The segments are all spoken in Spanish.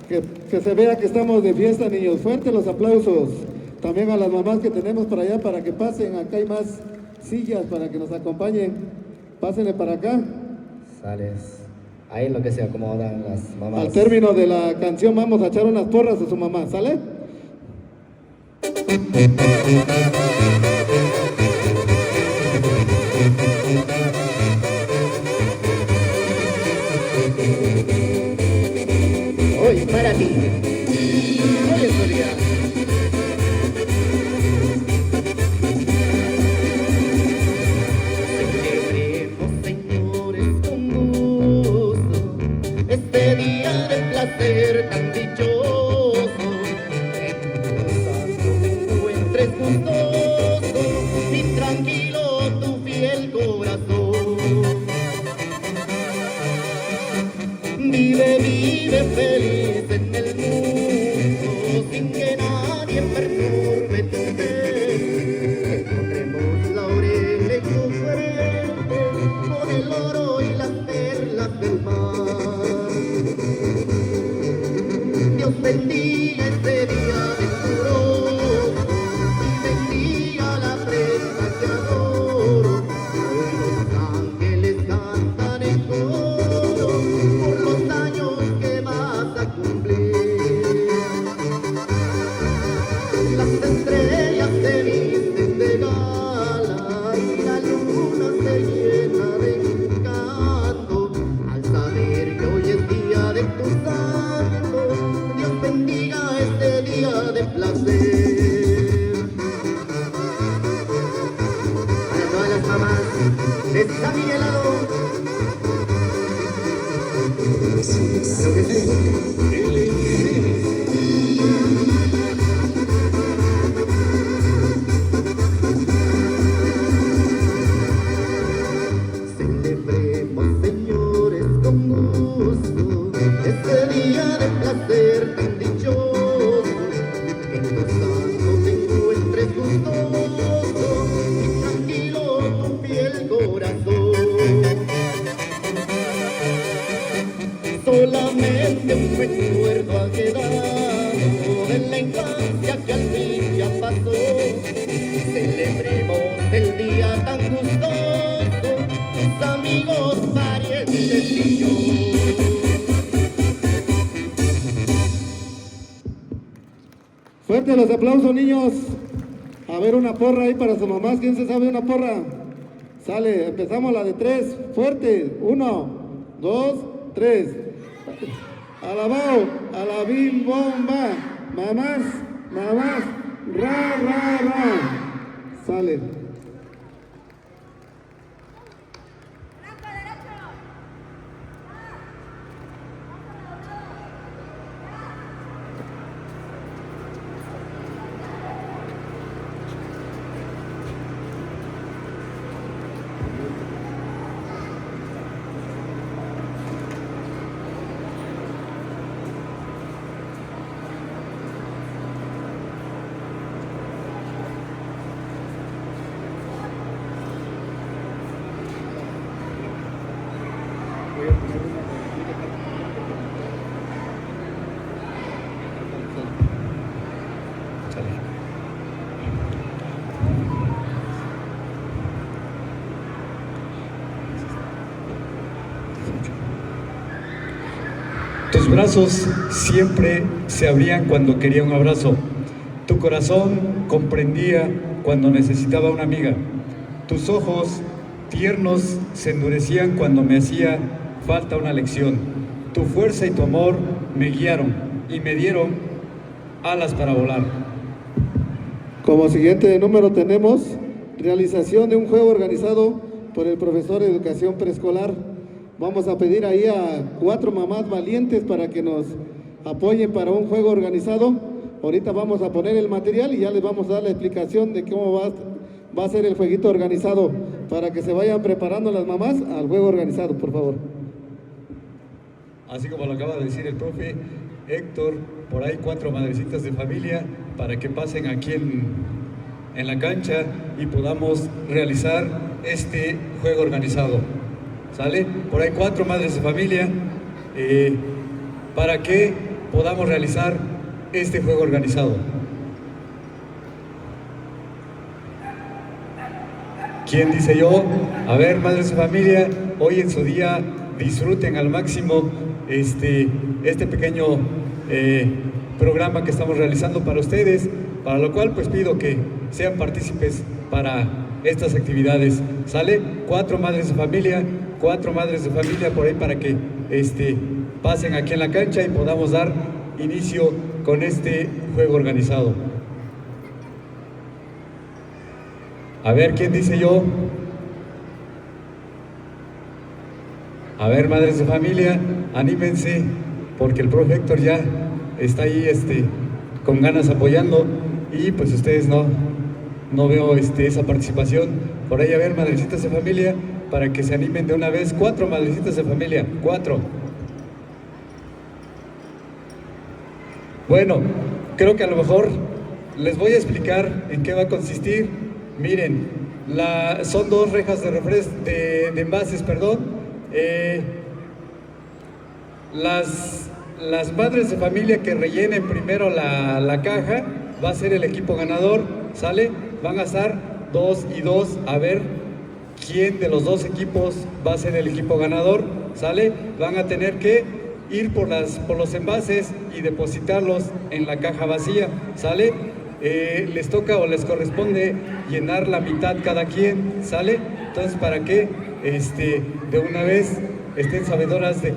que se vea que estamos de fiesta, niños. Fuerte los aplausos. También a las mamás que tenemos por allá para que pasen. Acá hay más sillas para que nos acompañen. Pásenle para acá. Sales. Ahí es lo que se acomodan las mamás. Al término de la canción vamos a echar unas porras a su mamá. ¿Sale? Hoy para ti. Hoy es tu día. Celebremos, señores, con gusto este día de placer tan dichoso. En tu santo te encuentres gustoso y tranquilo tu fiel corazón. Vive feliz en el mundo, sin que nadie perturbe tu fe. Encontremos laurel en tu frente, con el oro y las perlas del mar. Dios bendiga este día venturoso, y bendiga la prenda que adoro. Hoy los ángeles cantan en coro por los años que vas a cumplir. Las estrellas se visten de gala y la luna se llena de encanto al saber que hoy es día de tu santo. Dios bendiga este día de placer. Para todas las mamás de San Miguelado. Claro que sí. Celebremos, señores, con gusto este día de placer tan dichoso. En tu santo te encuentres gustoso y tranquilo tu fiel corazón. Solamente un recuerdo ha quedado de la infancia que al fin ya pasó. Celebremos el día tan gustoso, tus amigos, parientes y yo. Fuerte los aplausos, niños. A ver una porra ahí para su mamá. ¿Quién se sabe una porra? Sale, empezamos la de 3. Fuerte. 1, 2, 3. Alabao, alabim, bomba. Mamás, mamás. Ra, ra, ra. Sale. Tus brazos siempre se abrían cuando quería un abrazo. Tu corazón comprendía cuando necesitaba una amiga. Tus ojos tiernos se endurecían cuando me hacía falta una lección. Tu fuerza y tu amor me guiaron y me dieron alas para volar. Como siguiente número tenemos realización de un juego organizado por el profesor de educación preescolar. Vamos a pedir ahí a 4 mamás valientes para que nos apoyen para un juego organizado. Ahorita vamos a poner el material y ya les vamos a dar la explicación de cómo va a ser el jueguito organizado, para que se vayan preparando las mamás al juego organizado, por favor. Así como lo acaba de decir el profe Héctor, por ahí 4 madrecitas de familia para que pasen aquí en la cancha y podamos realizar este juego organizado. ¿Sale? Por ahí 4 madres de familia para que podamos realizar este juego organizado. ¿Quién dice yo? A ver, madres de familia, hoy en su día disfruten al máximo este pequeño programa que estamos realizando para ustedes, para lo cual pues pido que sean partícipes para estas actividades. ¿Sale? 4 madres de familia por ahí para que pasen aquí en la cancha y podamos dar inicio con este juego organizado. A ver, ¿quién dice yo? A ver, madres de familia, anímense, porque el profe Héctor ya está ahí con ganas apoyando y pues ustedes no veo esa participación. Por ahí, a ver, madrecitas de familia, para que se animen de una vez. 4 madrecitas de familia, 4. Bueno, creo que a lo mejor les voy a explicar en qué va a consistir. Miren, son 2 rejas de envases, perdón. Las madres de familia que rellenen primero la caja va a ser el equipo ganador, ¿sale? Van a estar 2 y 2 a ver quién de los 2 equipos va a ser el equipo ganador, ¿sale? Van a tener que ir por los envases y depositarlos en la caja vacía, ¿sale? Les toca o les corresponde llenar la mitad cada quien, ¿sale? Entonces, para que de una vez estén sabedoras de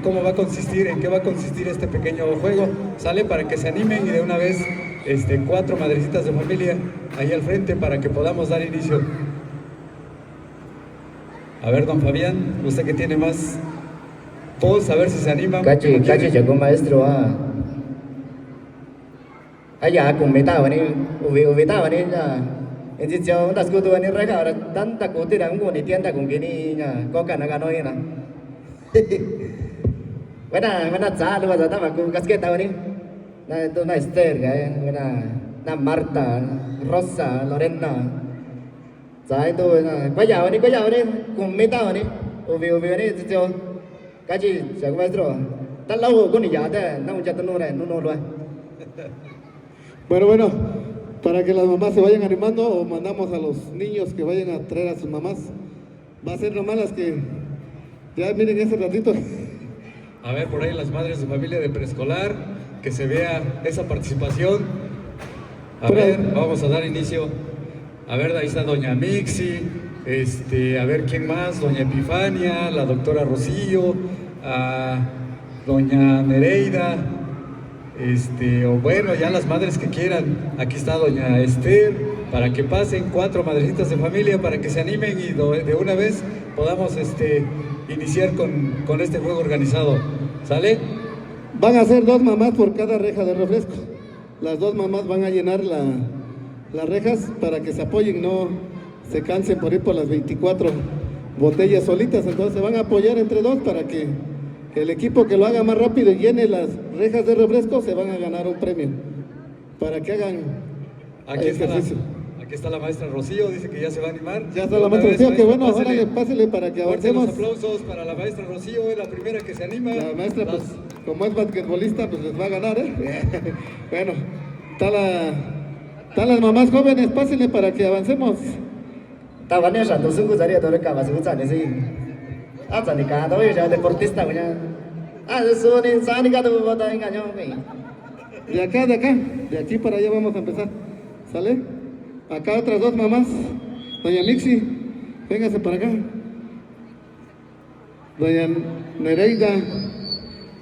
cómo va a consistir, en qué va a consistir este pequeño juego, ¿sale? Para que se animen y de una vez 4 madrecitas de familia ahí al frente para que podamos dar inicio. A ver, don Fabián, usted que tiene más voz, a ver si se anima. Cachi llegó maestro allá con meta vani ubita vani ya en sitio das kutu vani rega tanta kuti dan ko ni tienda con gini ya ko kana noi na Buena cha lu ba ta ba ku kasketa vani na Esther na Marta Rosa Lorena cha itu ko ya vani con meta vani ubi vani sitio Cachi llegó maestro tan lâu con ni ya ta na un chat no lo Bueno, para que las mamás se vayan animando o mandamos a los niños que vayan a traer a sus mamás. Va a ser nomás las que ya miren ese ratito. A ver, por ahí las madres de familia de preescolar, que se vea esa participación. A ver, vamos a dar inicio. A ver, ahí está doña Mixi, a ver quién más, doña Epifania, la doctora Rocío, doña Nereida. O bueno, ya las madres que quieran, aquí está doña Esther, para que pasen 4 madrecitas de familia, para que se animen y de una vez podamos iniciar con este juego organizado, ¿sale? Van a ser 2 mamás por cada reja de refresco. Las 2 mamás van a llenar las rejas para que se apoyen, no se cansen por ir por las 24 botellas solitas, entonces se van a apoyar entre 2 para que el equipo que lo haga más rápido y llene las rejas de refresco se van a ganar un premio para que hagan ejercicio. Aquí está la maestra Rocío, dice que ya se va a animar. Ya está la maestra Rocío, que bueno, ahora pásele para que avancemos. Los aplausos para la maestra Rocío, es la primera que se anima. La maestra, pues, como es basquetbolista, pues les va a ganar, Bueno, están las mamás jóvenes, pásenle para que avancemos. Tabannya satu suku dari atau reka masuk sana sih. Apa nih kata tapi jadi deportista punya. Sunin sani kata buat enggaknya nih. De aquí para allá vamos a empezar, ¿sale? Acá otras 2 mamás, doña Mixi, véngase para acá. Doña Nereida,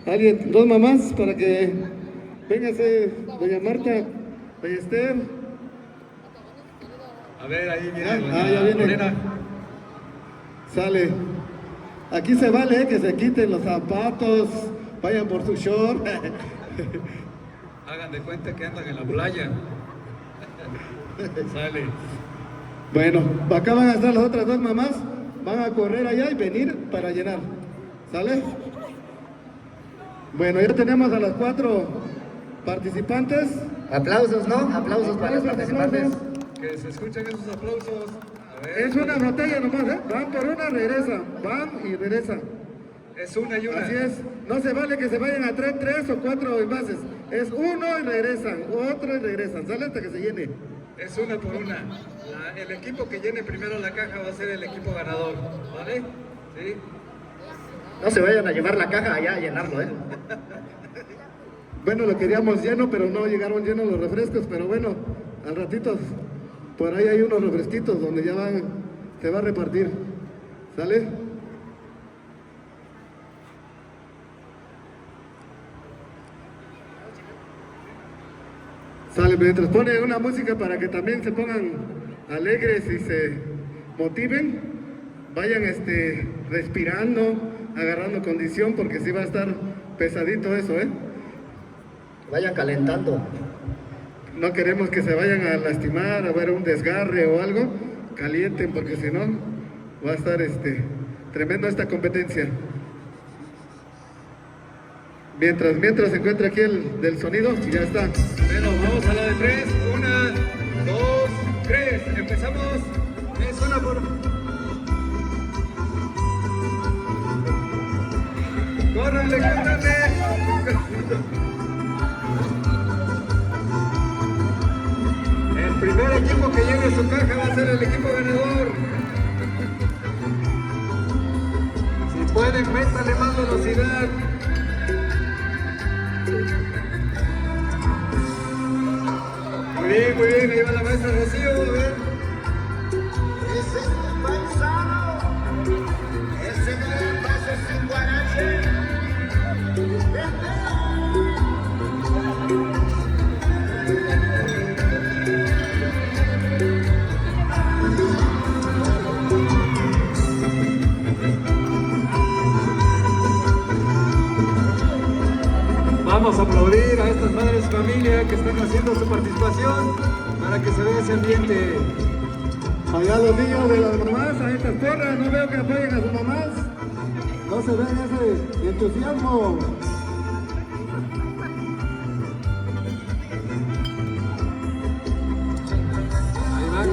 alguien, 2 mamás para que véngase, doña Marta, doña Esther. A ver, ahí viene ya viene. Lorena. Sale. Aquí se vale que se quiten los zapatos, vayan por su short. Hagan de cuenta que andan en la playa. Sale. Bueno, acá van a estar las otras 2 mamás, van a correr allá y venir para llenar. ¿Sale? Bueno, ya tenemos a las 4 participantes. Aplausos, ¿no? Aplausos para los participantes. Que se escuchen esos aplausos. A ver. Es una botella nomás, Van por una, regresan. Van y regresan. Es una y una. Así es, no se vale que se vayan a tres o cuatro envases. Es uno y regresan, otro y regresan, sale hasta que se llene. Es una por una. El equipo que llene primero la caja va a ser el equipo ganador, ¿vale? Sí. No se vayan a llevar la caja allá a llenarlo, ¿eh? Bueno, lo queríamos lleno, pero no llegaron llenos los refrescos, pero bueno, al ratito, por ahí hay unos refresquitos donde ya se va a repartir. ¿Sale? Sale, mientras pone una música para que también se pongan alegres y se motiven, vayan respirando, agarrando condición, porque sí va a estar pesadito eso, ¿eh? Vayan calentando. No queremos que se vayan a lastimar, a ver un desgarre o algo, calienten, porque si no, va a estar tremendo esta competencia. Mientras se encuentra aquí el del sonido, ya está. Bueno, vamos a la de 3. 1, 2, 3. Empezamos. Es una por... ¡Córranle, córranle! El primer equipo que lleve su caja va a ser el equipo ganador. Si pueden, métale más velocidad. Muy bien, ahí va la maestra Rocío, a ver. Ese es mi paisano, ese no le pasa sin guarache. Vamos a aplaudir a estas madres de familia que están haciendo su participación para que se vea ese ambiente. Allá los niños de las mamás, a estas porras, no veo que apoyen a sus mamás. No se ve ese entusiasmo.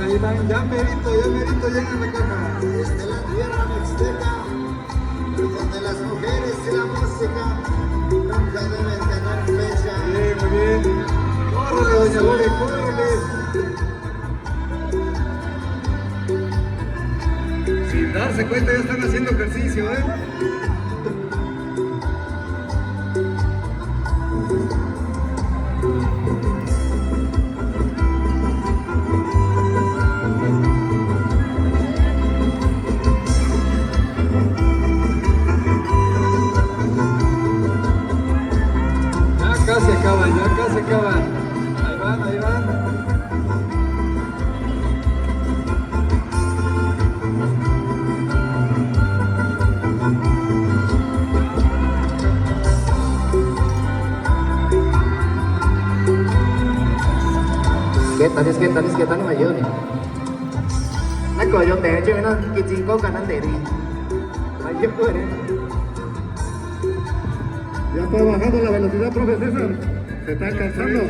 Ahí van, ya merito llegan la caja. Desde la tierra mixteca, donde las mujeres y la música nunca deben tener fecha. Bien, muy bien. Córrele, doña Lore, córrele. Sin darse cuenta ya están haciendo ejercicio, ¿eh? Ya casi acaban. Ahí van. Kita no ayun. Nako yo te hecho na kitsinko kanan deri. Ayun ko rin. Ya está bajando la velocidad, profe César. Se está cansando.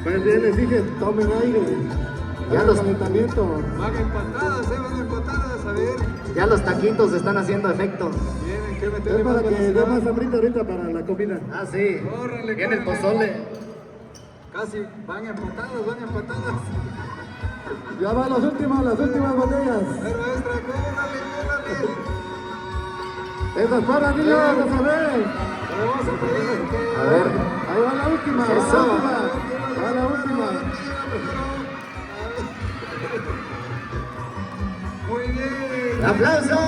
Pues bien, les dije, tomen aire. Ya los calentamiento. Van empatadas, van empatadas, a ver. Ya los taquitos están haciendo efecto. Tienen que Es meterle para más que dé velocidad. más hambrita ahorita para la comida. Ah, sí. Córrele, Viene el córrele. pozole. Casi van empatadas. Ya van las últimas botellas. A ver, maestra, córrele. Esas porras, niños, no se ven. Pero vamos a pedir. A ver. Ahí va la última, Eso. va la última. Muy bien. ¡Aplausos!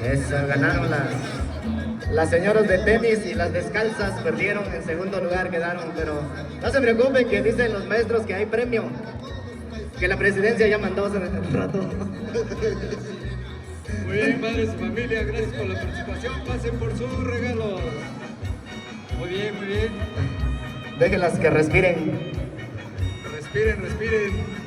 Eso, ganaron las señoras de tenis y las descalzas perdieron, en segundo lugar quedaron, pero no se preocupen que dicen los maestros que hay premio, que la presidencia ya mandó hace un rato. Muy bien, madres y familia, gracias por la participación. Pasen por sus regalos. Muy bien. Déjenlas que respiren. Respiren.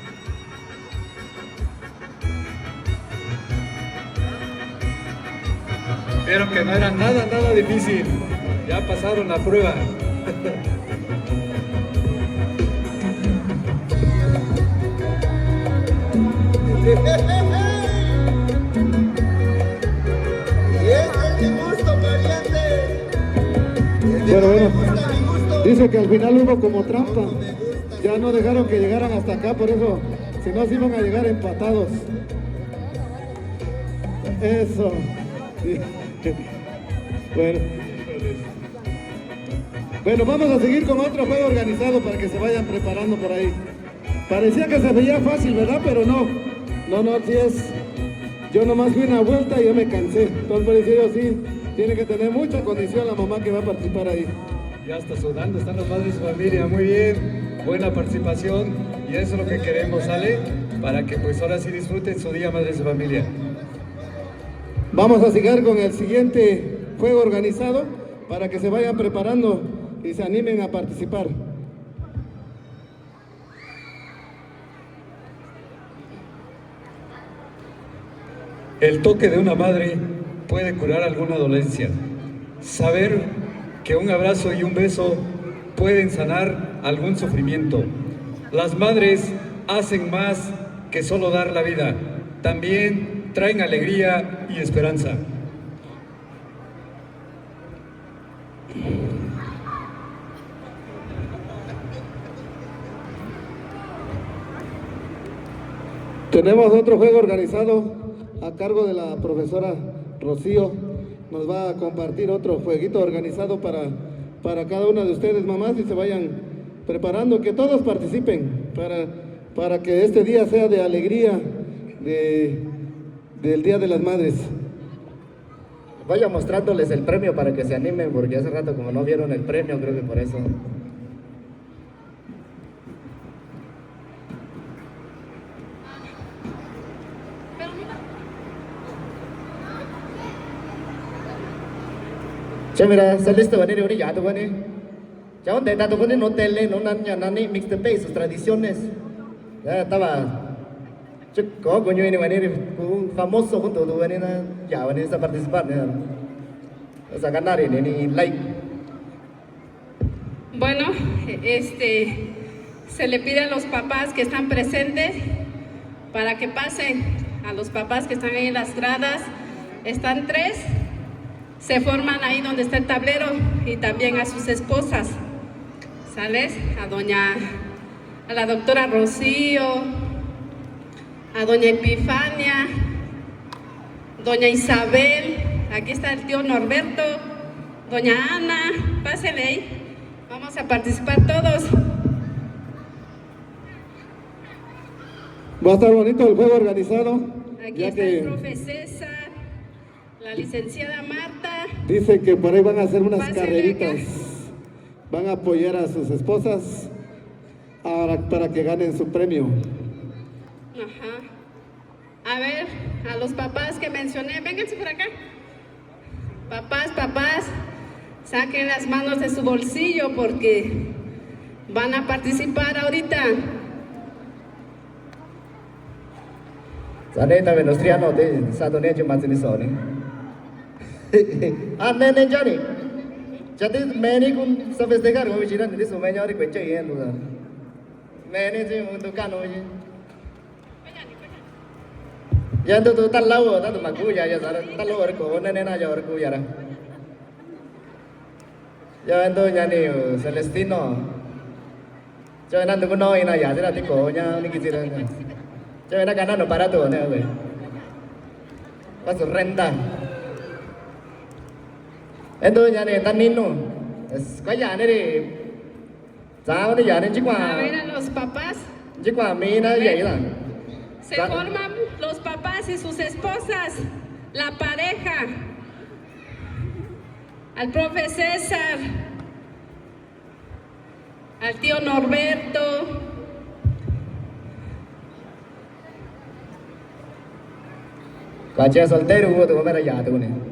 Vieron que no era nada difícil. Ya pasaron la prueba. Pero bueno, dice que al final hubo como trampa. Ya no dejaron que llegaran hasta acá, por eso, si no, se iban a llegar empatados. Eso. Sí. Bueno, vamos a seguir con otro juego organizado para que se vayan preparando por ahí. Parecía que se veía fácil, ¿verdad? Pero no, sí es. Yo nomás fui una vuelta y yo me cansé. Entonces, por eso yo sí, tiene que tener mucha condición la mamá que va a participar ahí. Ya está sudando, están los padres de su familia, muy bien, buena participación y eso es lo que queremos, ¿sale? Para que pues ahora sí disfruten su día madre de su familia. Vamos a seguir con el siguiente juego organizado para que se vayan preparando y se animen a participar. El toque de una madre puede curar alguna dolencia. Saber que un abrazo y un beso pueden sanar algún sufrimiento. Las madres hacen más que solo dar la vida, también traen alegría y esperanza. Tenemos otro juego organizado a cargo de la profesora Rocío. Nos va a compartir otro jueguito organizado para cada una de ustedes, mamás, y se vayan preparando, que todos participen para que este día sea de alegría del Día de las Madres. Vaya mostrándoles el premio para que se animen, porque hace rato como no vieron el premio, creo que por eso. Che, mira, está listo venir ahorita ya, tú venir. Ya donde está, tú venir no tele, no nani, mixtepe y sus tradiciones. Ya estaba. Che, coño, viene venir un famoso junto, tú venir ya venir a participar, a ganar ni like. Bueno, se le pide a los papás que están presentes para que pasen. A los papás que están ahí en las gradas, están 3. Se forman ahí donde está el tablero y también a sus esposas, ¿sales? A la doctora Rocío, a doña Epifania, doña Isabel, aquí está el tío Norberto, doña Ana, pásenle ahí, vamos a participar todos. Va a estar bonito el juego organizado. Aquí está el profe César, la licenciada Marta. Dice que por ahí van a hacer unas Pásenle carreritas. acá. Van a apoyar a sus esposas para que ganen su premio. Ajá. A ver, a los papás que mencioné, vénganse por acá. Papás, saquen las manos de su bolsillo porque van a participar ahorita. Saneta Venustriano de Sadonejo Mazinisoni. Ah, nene Johnny. Jadi meni kun sa festejar ko bichira ni so menya ri kweche yen lu. Meni ji untuk kan oji. Ya tu tan lau ta tu maku ya sara tan lau ko nene na ya ko ya ra. Ya ento nyani Celestino. Cho nan tu ko noi na ya sira ti ko nya ni kisira. Cho na kana no para tu ne we. Paso renta. Ento nyani tan nino. Es kaya ne ri. Sao ni ya ne chikwa. A ver a los papás. Chikwa mi na ya la. Se forman los papás y sus esposas, la pareja. Al profe César, al tío Norberto, Caché soltero hubo tu mamá ya tu ne.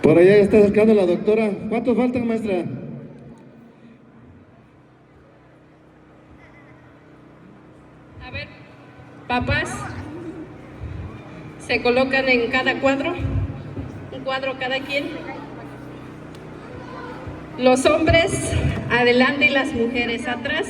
Por allá está acercando la doctora. ¿Cuántos faltan, maestra? a ver, papás, se colocan en cada cuadro, un cuadro cada quien. Los hombres adelante y las mujeres atrás.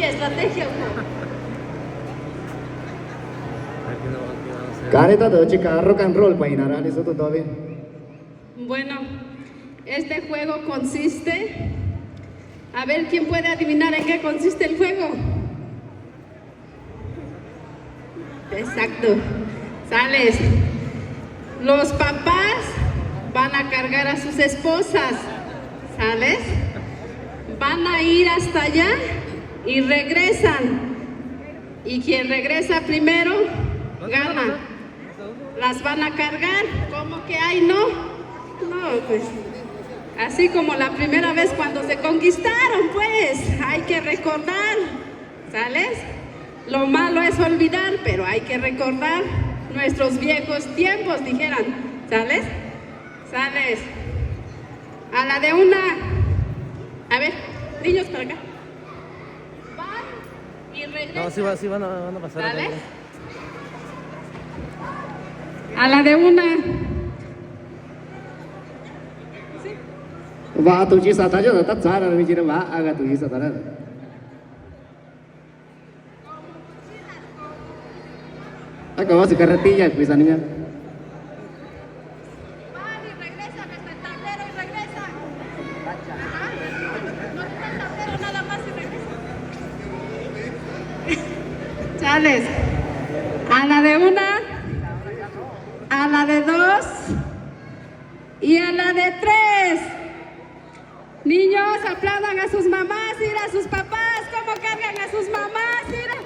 Estrategia. Careta de chica rock and roll painarán eso todo bien. Bueno, este juego consiste. A ver quién puede adivinar en qué consiste el juego. Exacto. Sales. Los papás van a cargar a sus esposas. ¿Sales? Van a ir hasta allá y regresan. Y quien regresa primero gana. Las van a cargar. ¿Cómo que hay? No, pues así como la primera vez cuando se conquistaron, pues hay que recordar. ¿Sales? Lo malo es olvidar, pero hay que recordar nuestros viejos tiempos, dijeran. ¿Sales? Sales. A la de una. A ver, niños para acá. Van y regresan. No, sí van a pasar. ¿Sales? A la de una. Va tu chi sata yo ta tsara mi chi va aga tu chi sata ra. Acabó su carretilla pues niña. Van y regresan hasta el tablero y regresan. Ajá. No está el tablero nada más y regresan. Sales. A la de una, a la de dos y a la de tres. Niños, aplaudan a sus mamás, ir a sus papás, cómo cargan a sus mamás, mira.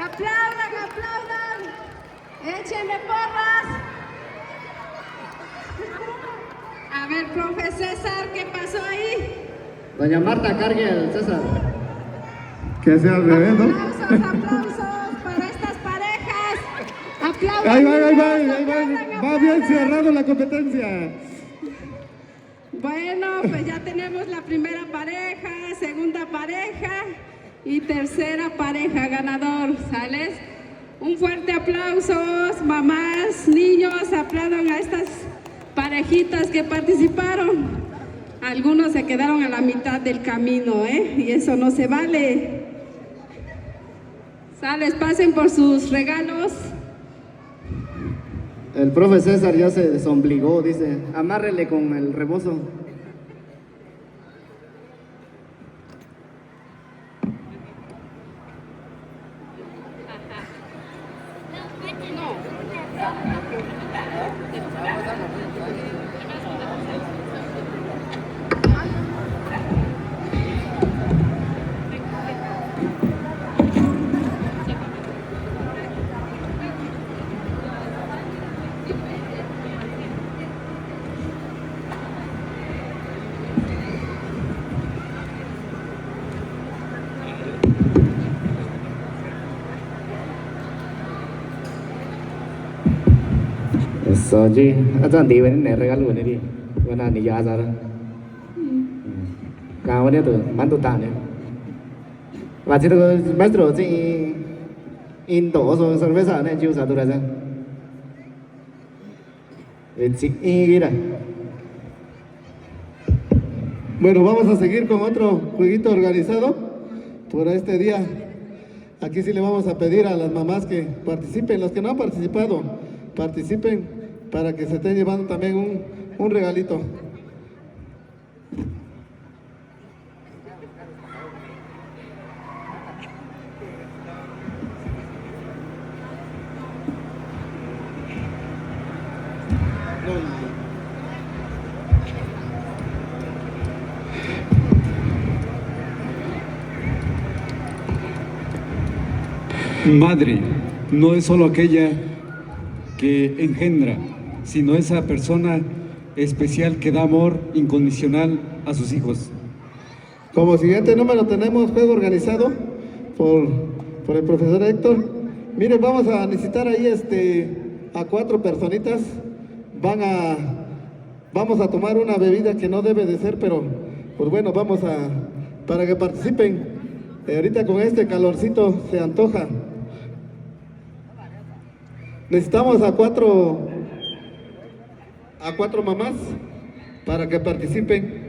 Aplaudan. Échenle porras. A ver, profe César, ¿qué pasó ahí? Doña Marta cargue al César. Que sea al revés, ¿no? Aplausos para estas parejas. Aplaudan. Ahí Niños, va bien cerrado la competencia. Bueno, pues ya tenemos la primera pareja, segunda pareja y tercera pareja ganador, ¿sales? Un fuerte aplauso, mamás, niños, aplaudan a estas parejitas que participaron. Algunos se quedaron a la mitad del camino, y eso no se vale. ¿Sales? Pasen por sus regalos. El profe César ya se desombligó, dice, amárrele con el rebozo. Eso, sí. Asan di ven ne regalo ne di. Wana ni ya sa. Cao ne tu mantu ta ne. Và chỉ được maestro chỉ in tổ số cerveza này chịu sao tu ra. Bueno, vamos a seguir con otro jueguito organizado por este día. Aquí sí le vamos a pedir a las mamás que participen, los que no han participado, participen para que se estén llevando también un regalito. Madre no es solo aquella que engendra, sino esa persona especial que da amor incondicional a sus hijos. Como siguiente número tenemos juego organizado por el profesor Héctor. Miren, vamos a necesitar ahí a 4 personitas. Vamos a tomar una bebida que no debe de ser, pero pues bueno, para que participen. Ahorita con este calorcito se antoja. Necesitamos a cuatro mamás para que participen.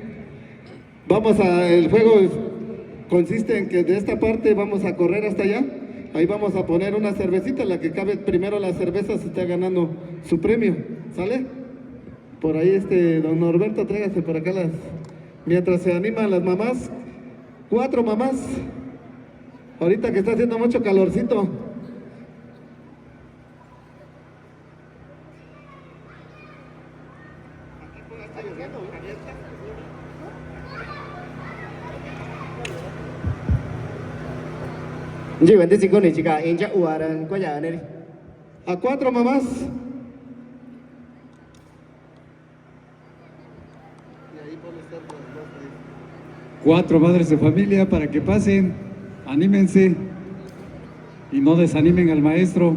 El juego consiste en que de esta parte vamos a correr hasta allá. Ahí vamos a poner una cervecita, la que cabe primero la cerveza se está ganando su premio, ¿sale? Por ahí don Norberto, tráigase por acá mientras se animan las mamás, 4 mamás, ahorita que está haciendo mucho calorcito. Ji vấn con này chỉ cả in chắc ua đang có nhà này đi. A 4 mamás. Cuatro madres de familia para que pasen, anímense y no desanimen al maestro.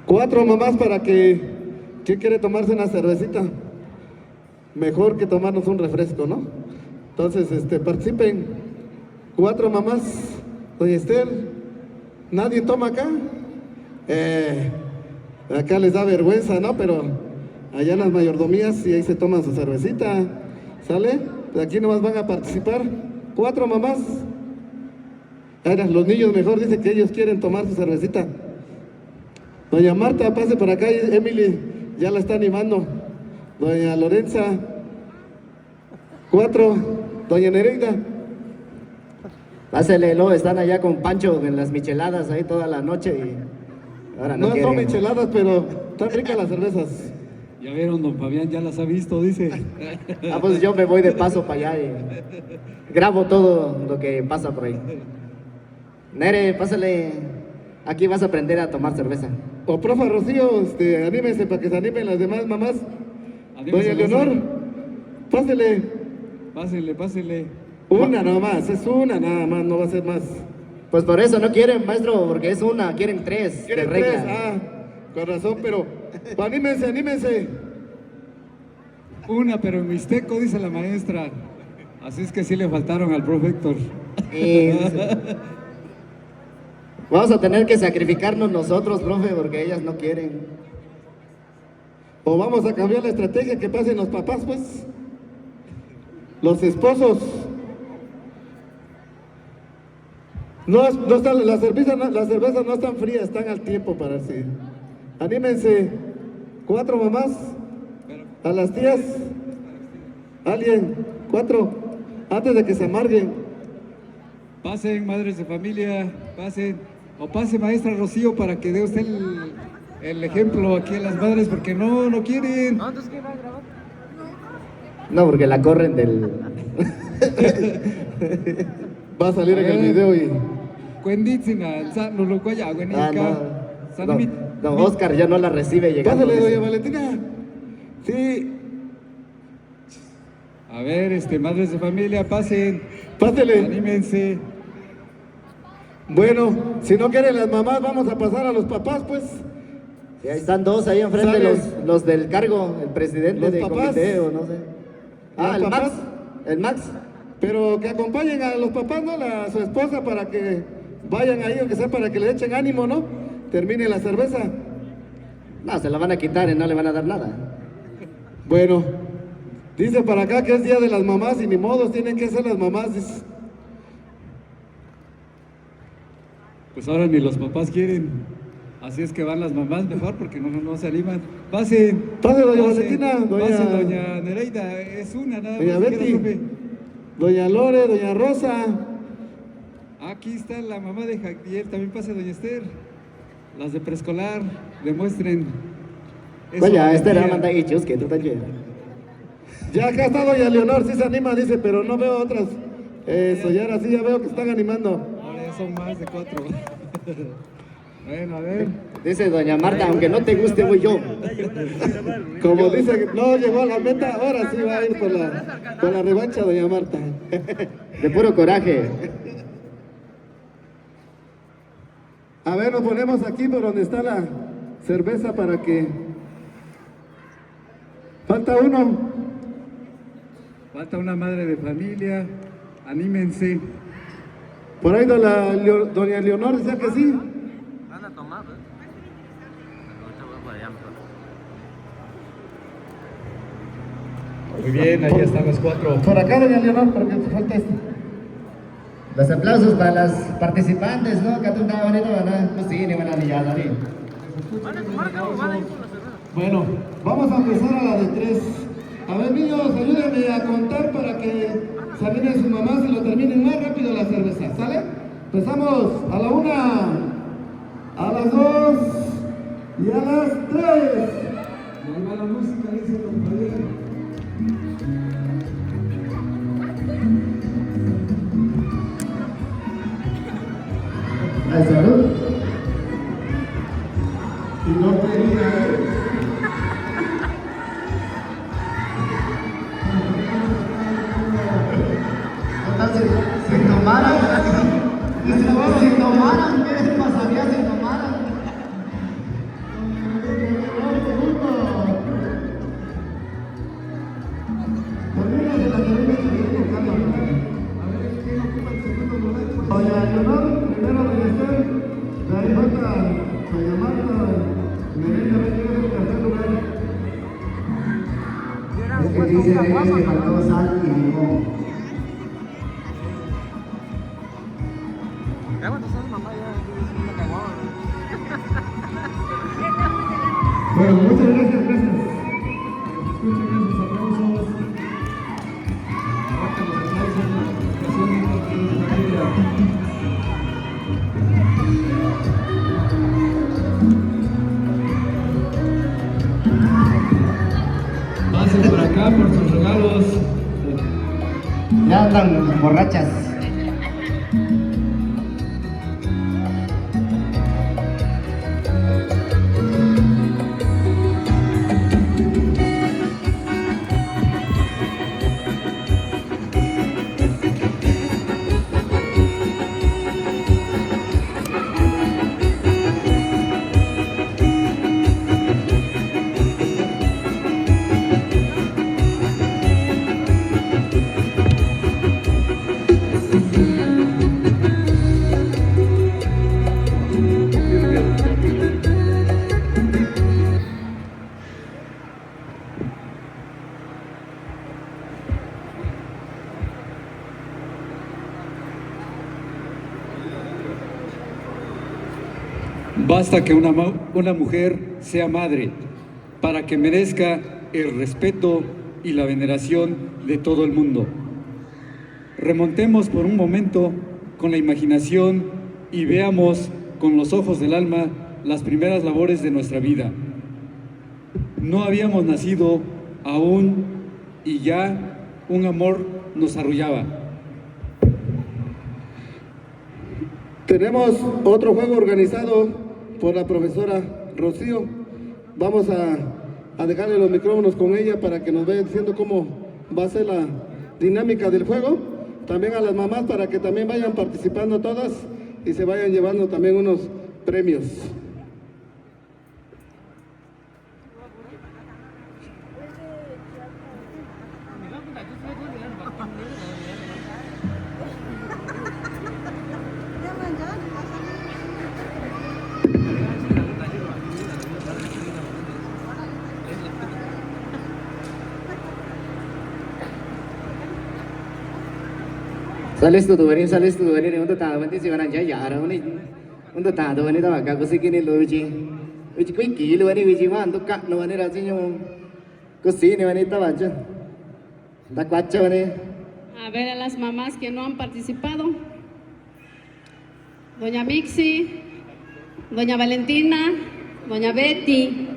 4 mamás para que, ¿quién quiere tomarse una cervecita? Mejor que tomarnos un refresco, ¿no? Entonces, participen. 4 mamás. Doña Esther, ¿nadie toma acá? Acá les da vergüenza, ¿no? Pero allá en las mayordomías sí ahí se toman su cervecita, ¿sale? De aquí nomás van a participar 4 mamás. Ahora, los niños mejor dicen que ellos quieren tomar su cervecita. Doña Marta, pase por acá, Emily ya la está animando. Doña Lorenza, 4. Doña Nereida. Pásele, luego están allá con Pancho en las micheladas ahí toda la noche y ahora no No quieren. son micheladas, pero están ricas las cervezas. Ya vieron, don Fabián, ya las ha visto, dice. Ah, pues yo me voy de paso para allá y grabo todo lo que pasa por ahí. Nere, pásale, aquí vas a aprender a tomar cerveza. O profa Rocío, anímense para que se animen las demás mamás. Anímense, Doña Leonor, pásele. Pásenle. Una nomás, es una nada más, no va a ser más. Pues por eso no quieren, maestro, porque es una, quieren 3 de ¿Quieren regla. 3? Con razón, pero anímense. Una, pero en mixteco, dice la maestra. Así es que sí le faltaron al profe Héctor. Y vamos a tener que sacrificarnos nosotros, profe, porque ellas no quieren. O vamos a cambiar la estrategia, que pasen los papás, pues. Los esposos. No están, las cervezas no están frías, están al tiempo para así. Anímense. 4 mamás. A las tías. Alguien. 4. Antes de que se amarguen. Pasen, madres de familia, pasen. O pase, maestra Rocío, para que dé usted el ejemplo aquí a las madres, porque no quieren. No, porque la corren del... Va a salir en el video y... Cuendítsina, Lulucuaya, Ah, Güenica. no. Don Oscar ya no la recibe llegando. Pásale, doña Valentina. Sí, A ver, madres de familia, pasen. pásele. Anímense. Bueno, si no quieren las mamás, vamos a pasar a los papás, pues. Sí, ahí están 2 ahí enfrente, Sale. los del cargo, el presidente Los de papás. comité o no sé. Ah, Los el Max. papás. El Max. Pero que acompañen a los papás, ¿no? A su esposa para que vayan ahí, aunque sea para que le echen ánimo, ¿no? Termine la cerveza. No, se la van a quitar y no le van a dar nada. Bueno, dice para acá que es Día de las Mamás y ni modos, tienen que ser las mamás. Dice. Pues ahora ni los papás quieren. Así es que van las mamás mejor porque no se animan. Pasen. Pase, doña Valentina, Pasen, doña Nereida. Es una, nada Doña más. que Betty. queda, profe. Doña Lore, doña Rosa. Aquí está la mamá de Javier. También pase, doña Esther. Las de preescolar. Demuestren. esa Vaya, este era valentía. manda hechos que tú también. Ya acá está doña Leonor, sí se anima, dice, pero no veo otras. Eso, ya ahora sí ya veo que están animando. Ahora ya son más de 4. Bueno, a ver. Dice doña Marta, aunque no te guste, voy yo. Como dice, que no llegó a la meta, ahora sí va a ir por la revancha, doña Marta. De puro coraje. A ver, nos ponemos aquí por donde está la cerveza para que... Falta uno. Falta una madre de familia, anímense. Por ahí doña Leonor decía que sí. Van a tomar, ¿eh? Muy bien, ahí están los 4. Por acá, doña Leonor, porque falta esto. Los aplausos para las participantes, ¿no? Que tú estabas bonito, ¿verdad? Pues sí, ni buena ni ya, Dani. Van a tomar, cabrón, van a ir por la cerveza. Bueno, vamos a empezar a la de 3. A ver, niños, ayúdenme a contar para que saluden sus mamás y lo terminen más rápido la cerveza, ¿sale? Empezamos a la 1, a las 2 y a las 3. Ahí va la música, dice don Javier. Ay, salud. Y no quería. Entonces, si tomaran, si tomaran, ¿qué pasaría si tomaran? Doña Leonor, primero doña Esther, de ahí falta doña Marta, Melinda, ven que es el tercer lugar. Es que dice que faltó sal y limón. Ya cuando sale mamá ya es una cagada. Bueno, muchas gracias, gracias. Escuchen esos aplausos. Ahorita los aplausos, que son importantes de familia. Pasen por acá por sus regalos. Ya andan borrachas. Basta que una mujer sea madre para que merezca el respeto y la veneración de todo el mundo. Remontemos por un momento con la imaginación y veamos con los ojos del alma las primeras labores de nuestra vida. No habíamos nacido aún y ya un amor nos arrullaba. Tenemos otro juego organizado por la profesora Rocío. Vamos a dejarle los micrófonos con ella para que nos vaya diciendo cómo va a ser la dinámica del juego. También a las mamás para que también vayan participando todas y se vayan llevando también unos premios. Sales tu venir, untuk tahu nanti si orang jaya orang ni, untuk tahu ni tahu agak kusik ni lucu, lucu kau kilo ni lucu mah, untuk kak lu ni rasanya kusik ni tahu aja, tak baca ni. A ver a las mamás que no han participado. Doña Mixi, Doña Valentina, Doña Betty,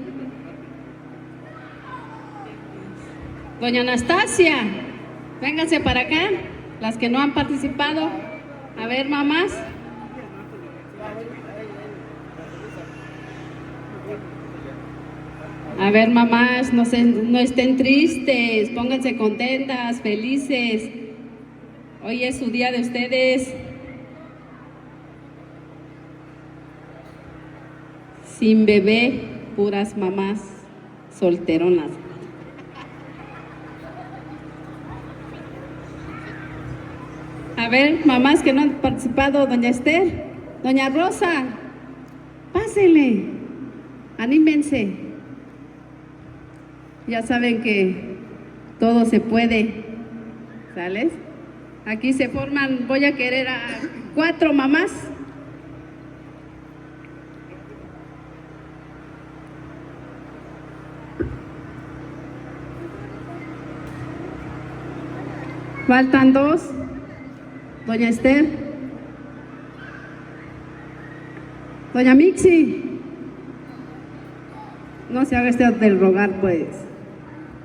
Doña Anastasia, vénganse para acá, las que no han participado. A ver, mamás. A ver, mamás, no estén tristes, pónganse contentas, felices. Hoy es su día de ustedes. Sin bebé, puras mamás solteronas. A ver, mamás que no han participado, doña Esther, doña Rosa, pásenle, anímense. Ya saben que todo se puede, ¿sales? Aquí se forman, voy a querer a 4 mamás. Faltan 2. Doña Esther. Doña Mixi. No se haga este del rogar, pues.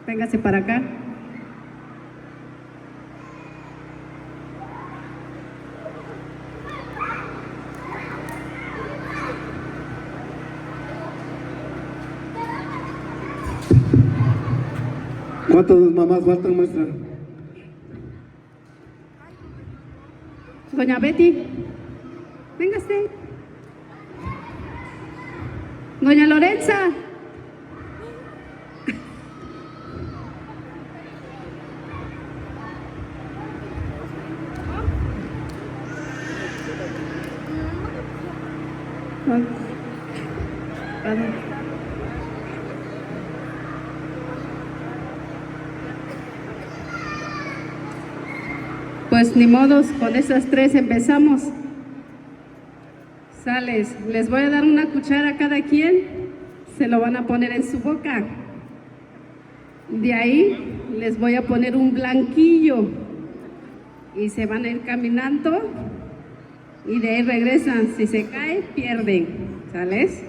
Véngase para acá. ¿Cuántas mamás faltan, maestra? Doña Betty, véngase. Doña Lorenza. Pues ni modos, con esas 3 empezamos. Sales, les voy a dar una cuchara a cada quien, se lo van a poner en su boca. De ahí les voy a poner un blanquillo y se van a ir caminando y de ahí regresan. Si se cae, pierden. ¿Sales?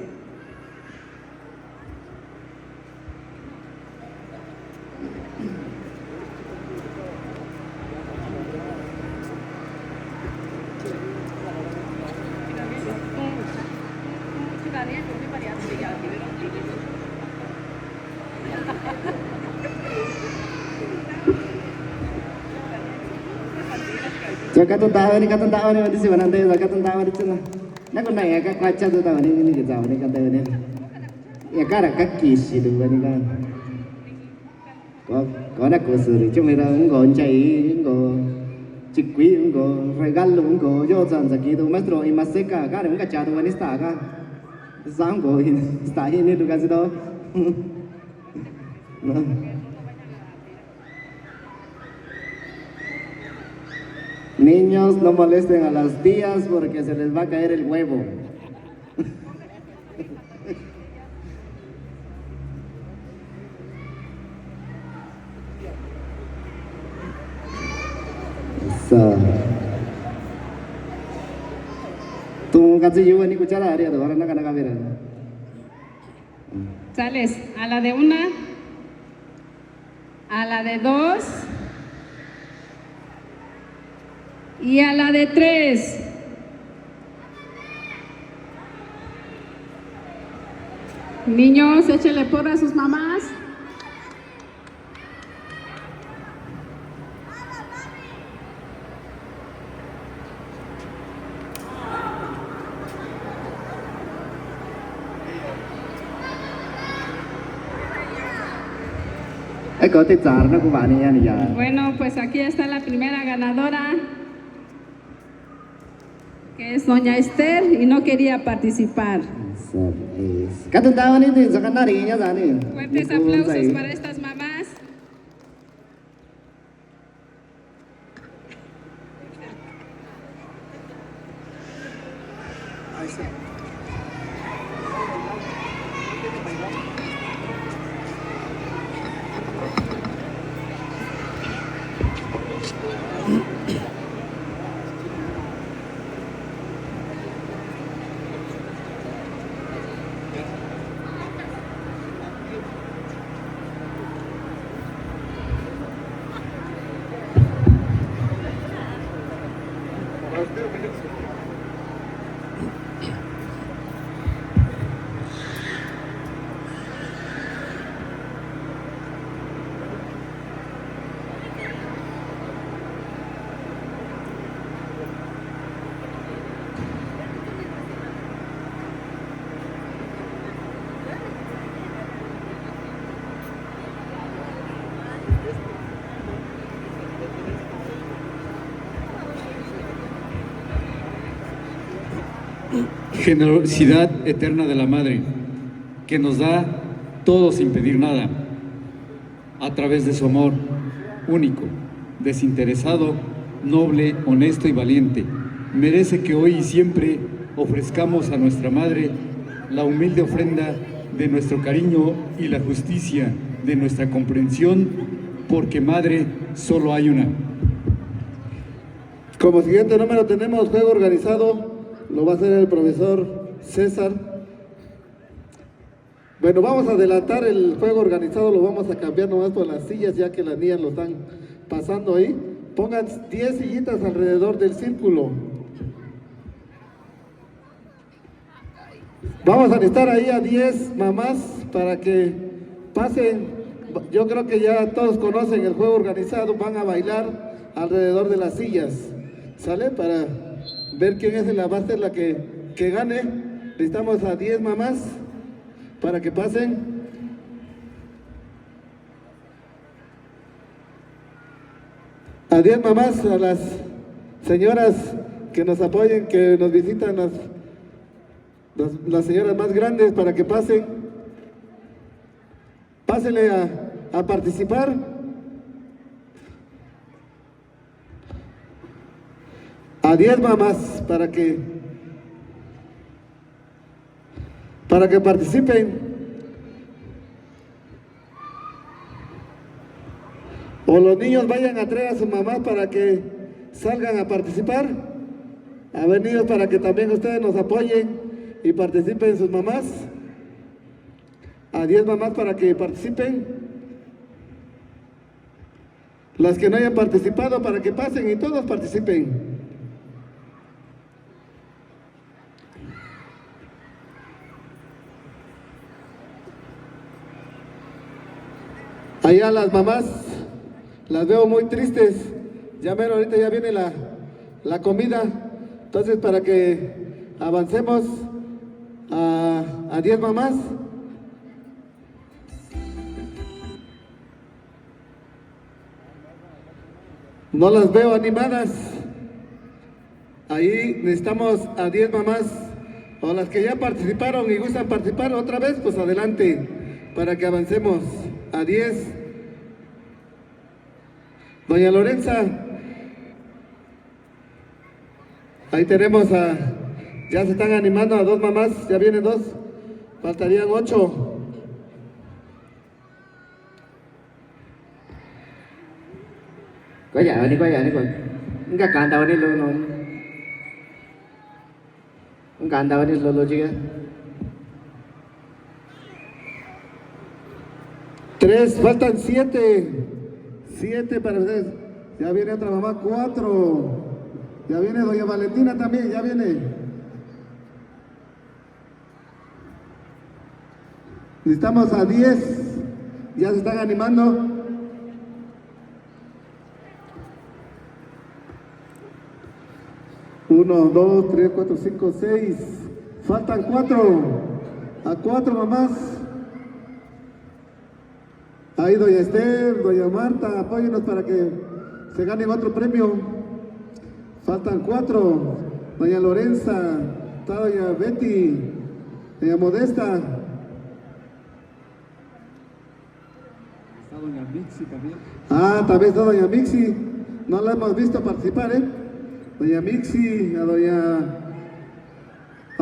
Zakatun tahu ni mandi si mana deh zakatun tahu ni cina. Nak kena ya kak kaca tu tahu ni kita tahu ni kata ni. Ya kara kaki si tu ni kan. Có nak kusuri cuma era ungo cai ungo cikui ungo regalo ungo yo zan zaki tu maestro imaseka kara unga catu ni sta kan. Zango sta ini tu kasih tahu. Niños, no molesten a las tías porque se les va a caer el huevo. Eso. Tú casi yo ni cuchara haría, ahora no gana cabera. Sales a la de 1, a la de 2 y a la de 3. Niños, échenle porra a sus mamás. Có tiết giả nó của bạn nha này. Bueno, pues aquí está la primera ganadora, que es doña Esther y no quería participar. Katun tahu ni tu sekarang nari nya zani. Fuertes aplausos para estas mamás. generosidad eterna de la Madre, que nos da todo sin pedir nada, a través de su amor único, desinteresado, noble, honesto y valiente. Merece que hoy y siempre ofrezcamos a nuestra Madre la humilde ofrenda de nuestro cariño y la justicia de nuestra comprensión, porque Madre solo hay una. Como siguiente número tenemos juego organizado, lo va a hacer el profesor César. Bueno, vamos a adelantar el juego organizado, lo vamos a cambiar nomás por las sillas, ya que las niñas lo están pasando ahí. Pongan 10 sillitas alrededor del círculo. Vamos a necesitar ahí a 10 mamás para que pasen. Yo creo que ya todos conocen el juego organizado, van a bailar alrededor de las sillas. ¿Sale? Para ver quién es va a ser la que gane. Necesitamos a 10 mamás para que pasen. A 10 mamás, a las señoras que nos apoyen, que nos visitan, las señoras más grandes, para que pasen. Pásenle a participar. A 10 mamás para que participen. O los niños vayan a traer a sus mamás para que salgan a participar. A ver, niños, para que también ustedes nos apoyen y participen sus mamás. A 10 mamás para que participen. Las que no hayan participado para que pasen y todos participen. Allá las mamás, las veo muy tristes. Ya mero, ahorita ya viene la comida. Entonces, para que avancemos a 10 mamás. No las veo animadas. Ahí necesitamos a 10 mamás. O las que ya participaron y gustan participar otra vez, pues adelante, para que avancemos a 10. Doña Lorenza, ahí tenemos ya se están animando a 2 mamás, ya vienen 2, faltarían 8. Có vợ đi, enggak kantau ni lo. Enggak kantau ni lo juga. 3, faltan 7. 7 para ustedes. Ya viene otra mamá, 4. Ya viene doña Valentina también, ya viene. Necesitamos a 10. Ya se están animando. Uno, 2, 3, 4, 5, 6. Faltan 4. A 4 mamás. Ahí doña Esther, doña Marta, apóyenos para que se ganen otro premio. Faltan 4. Doña Lorenza, está doña Betty, doña Modesta. Está doña Mixi también. También está doña Mixi. No la hemos visto participar, Doña Mixi, a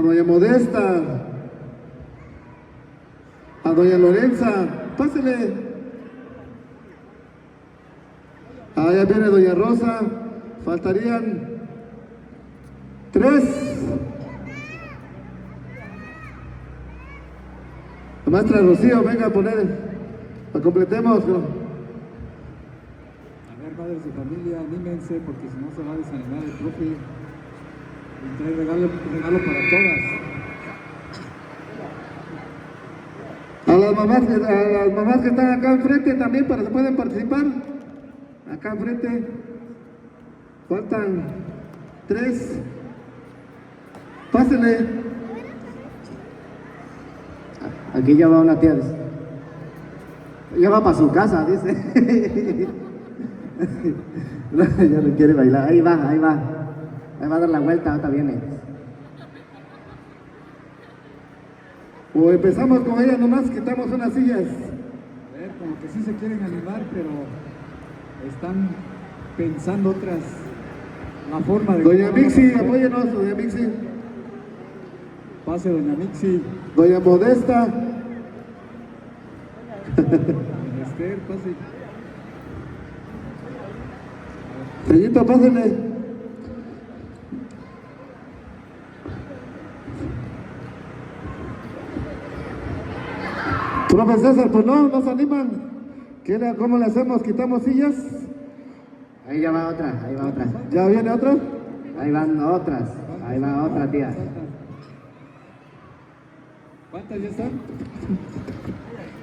doña Modesta, a doña Lorenza. Pásele. Ya viene doña Rosa. Faltarían 3. La maestra Rocío, venga a poner, completemos. A ver, padres de familia, anímense, porque si no se va a desanimar el profe. Y trae regalo para todas. A las mamás que están acá enfrente también, para que puedan participar. Acá enfrente. Faltan 3. Pásenle. Aquí ya va una tía. Ya va para su casa, dice. Ya no quiere bailar. Ahí va. Ahí va a dar la vuelta, ahorita viene. O empezamos con ella nomás, quitamos unas sillas. A ver, como que sí se quieren animar, pero están pensando otras, la forma de... Doña cómo van a Mixi, pasar. apóyenos, doña Mixi. Pase, doña Mixi. Doña Modesta. Doña Esther, pase. Sellito, pásenle. Profe César, pues no se animan. ¿Cómo le hacemos? ¿Quitamos sillas? Ahí ya va otra, ahí va otra. ¿Ya viene otro? Ahí van otras, ahí va otra tía. ¿Cuántas ya están?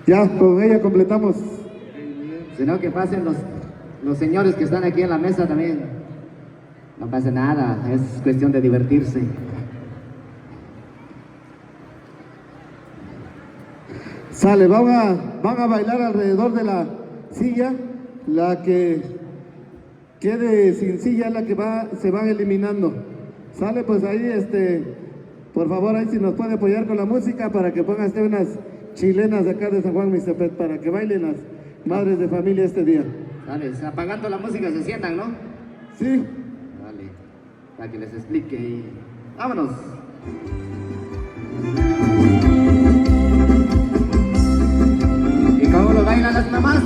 Ya, con ella completamos. Sino que pasen los señores que están aquí en la mesa también. No pasa nada, es cuestión de divertirse. Sale, van a bailar alrededor de la silla. La que quede sin silla es la que se van eliminando. Sale, pues ahí, por favor, ahí si nos puede apoyar con la música para que pongan unas chilenas de acá de San Juan Mixtepec para que bailen las madres de familia este día. Dale, apagando la música se sientan, ¿no? Sí. Dale, para que les explique y... ¡Vámonos! ¿Y cómo lo bailan las mamás?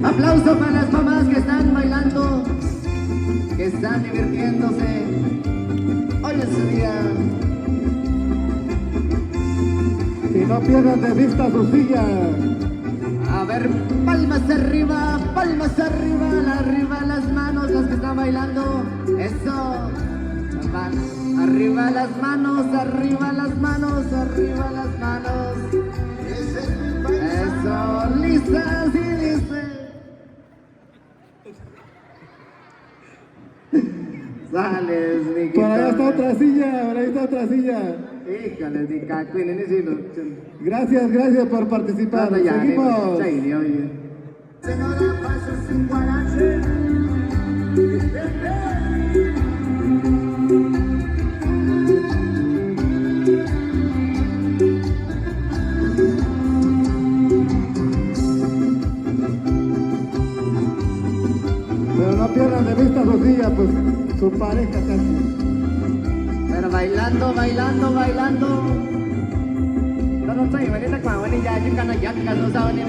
Aplauso para las mamás que están bailando, que están divirtiéndose. Hoy es su día. Y no pierdan de vista su silla. A ver, palmas arriba las manos, las que están bailando. Eso. Arriba las manos, arriba las manos, arriba las manos. Eso, listas y listas. Sales, Niquito. Por allá está otra silla, por ahí está otra silla. Híjole, ni cacuín, ni si lo... Gracias por participar. Seguimos. Pero no pierdan de vista su silla, pues su pareja casi. Pero bailando. No sé, venite con ya, yo cano ya, no saben ni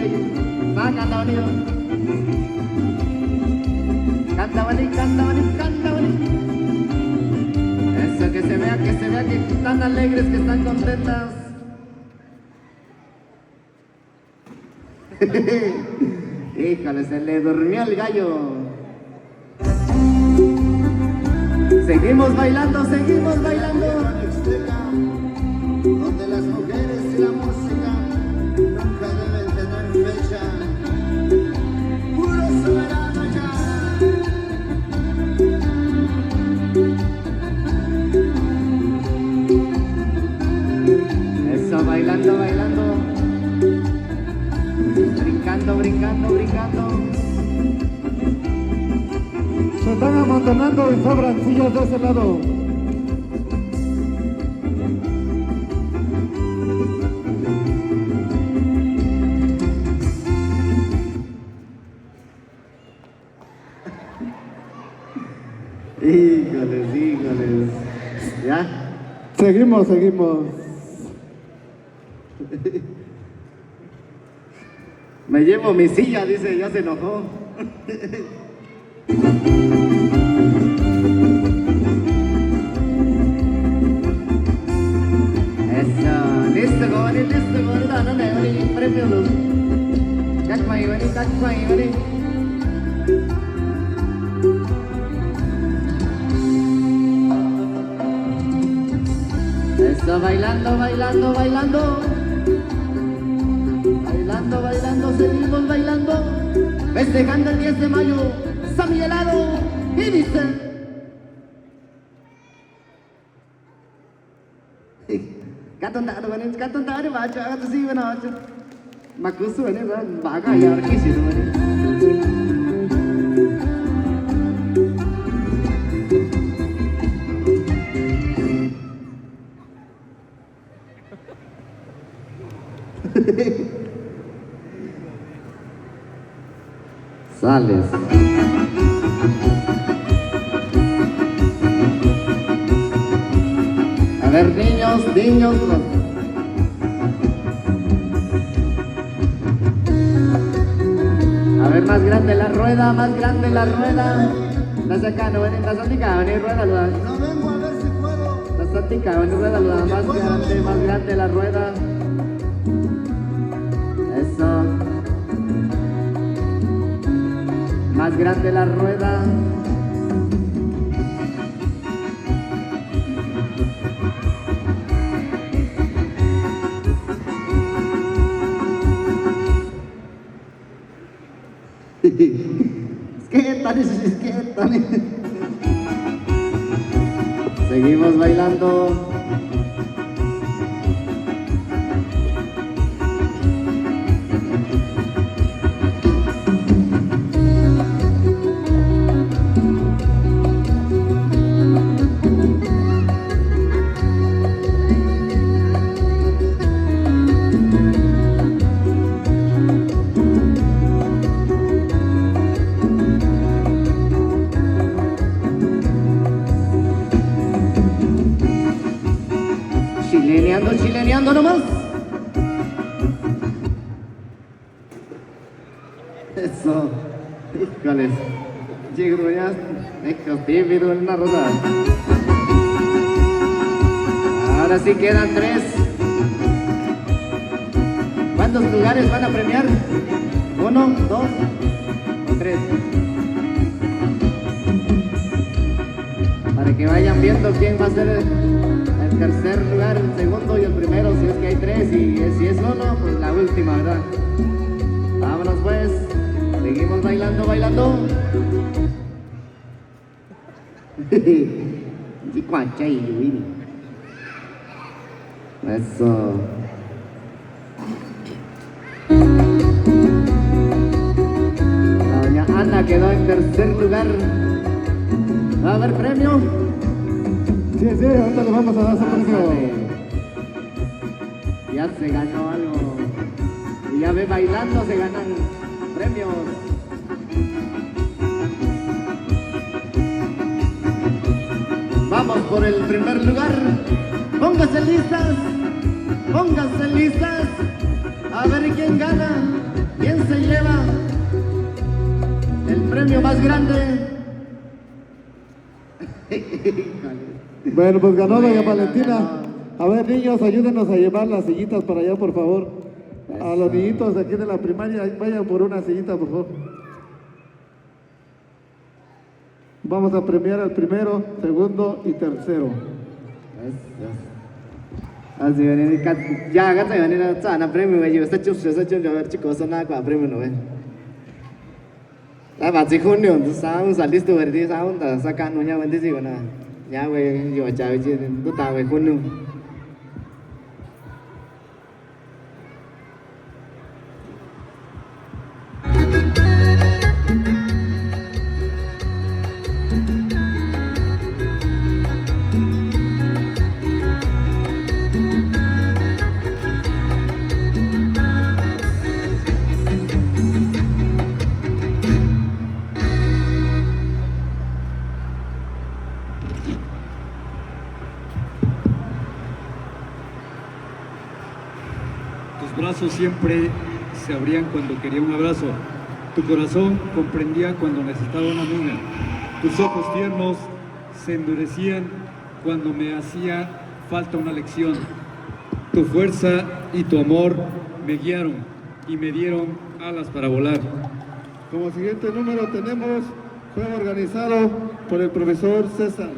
va, canta bonito. Canta bonito. Eso, que se vea que están alegres, que están contentas. Híjole, se le durmió el gallo. Seguimos bailando. Donde las mujeres y la música nunca deben tener fecha. Puro soberano ya. Eso, bailando. Brincando. Se están amontonando y sobran sillas de ese lado. Híjoles. ¿Ya? Seguimos. Me llevo mi silla, dice, ya se enojó. Eso, listo, bonito, dale, premio luz. Cachmay, vení. Eso, bailando. Seguimos bailando, festejando el 10 de mayo, San Miguelado, y dice... Katong tao baca, kata si mana baca. Makusu ni baga yar kisi tu ni. González. A ver, niños. A ver, más grande la rueda, más grande la rueda. La saca, no ven, la santica, ven, rueda, No vengo a ver si puedo. la santica, ven, rueda, más grande la rueda. Eso. Más grande la rueda. Esquétale. Seguimos bailando. Chileneando nomás. Eso. Híjoles. Chico, ya. Es tímido en una rosa. Ahora sí quedan 3. ¿Cuántos lugares van a premiar? 1, 2 o 3. Para que vayan viendo quién va a ser el tercer lugar, el segundo y el primero, si es que hay 3, y si es 1, pues la última, ¿verdad? Vámonos pues, seguimos bailando. Eso. La doña Ana quedó en tercer lugar. ¿Va a haber premio? Sí, ahorita le vamos a dar su premio. Ya se ganó algo. Y ya ve, bailando se ganan premios. Vamos por el primer lugar. Pónganse listas. A ver quién gana, quién se lleva el premio más grande. Bueno, pues ganó doña Bueno, Valentina. ganó. A ver, niños, ayúdenos a llevar las sillitas para allá, por favor. A los Eso. niñitos de aquí de la primaria, vayan por una sillita, por favor. Vamos a premiar al primero, segundo y tercero. Así venir, ya acá se venir a sana premio, güey. Yo está chulo, a ver chicos, son nada con premio, ¿no? La base junio, tú sabes, saliste tú, ¿verdad? Sabes, sacan uña, ¿verdad? Sí, bueno, ya, güey, yo chao, tú estás, güey, junio. Tus brazos siempre se abrían cuando quería un abrazo. Tu corazón comprendía cuando necesitaba una amiga. Tus ojos tiernos se endurecían cuando me hacía falta una lección. Tu fuerza y tu amor me guiaron y me dieron alas para volar. Como siguiente número tenemos juego organizado por el profesor César.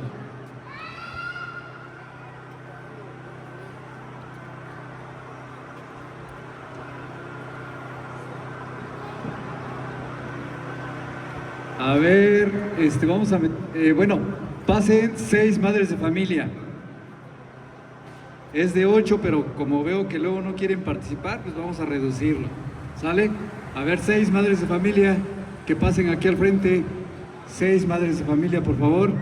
A ver, vamos a... bueno, pasen 6 madres de familia. Es de 8, pero como veo que luego no quieren participar, pues vamos a reducirlo. ¿Sale? A ver, 6 madres de familia que pasen aquí al frente. 6 madres de familia, por favor.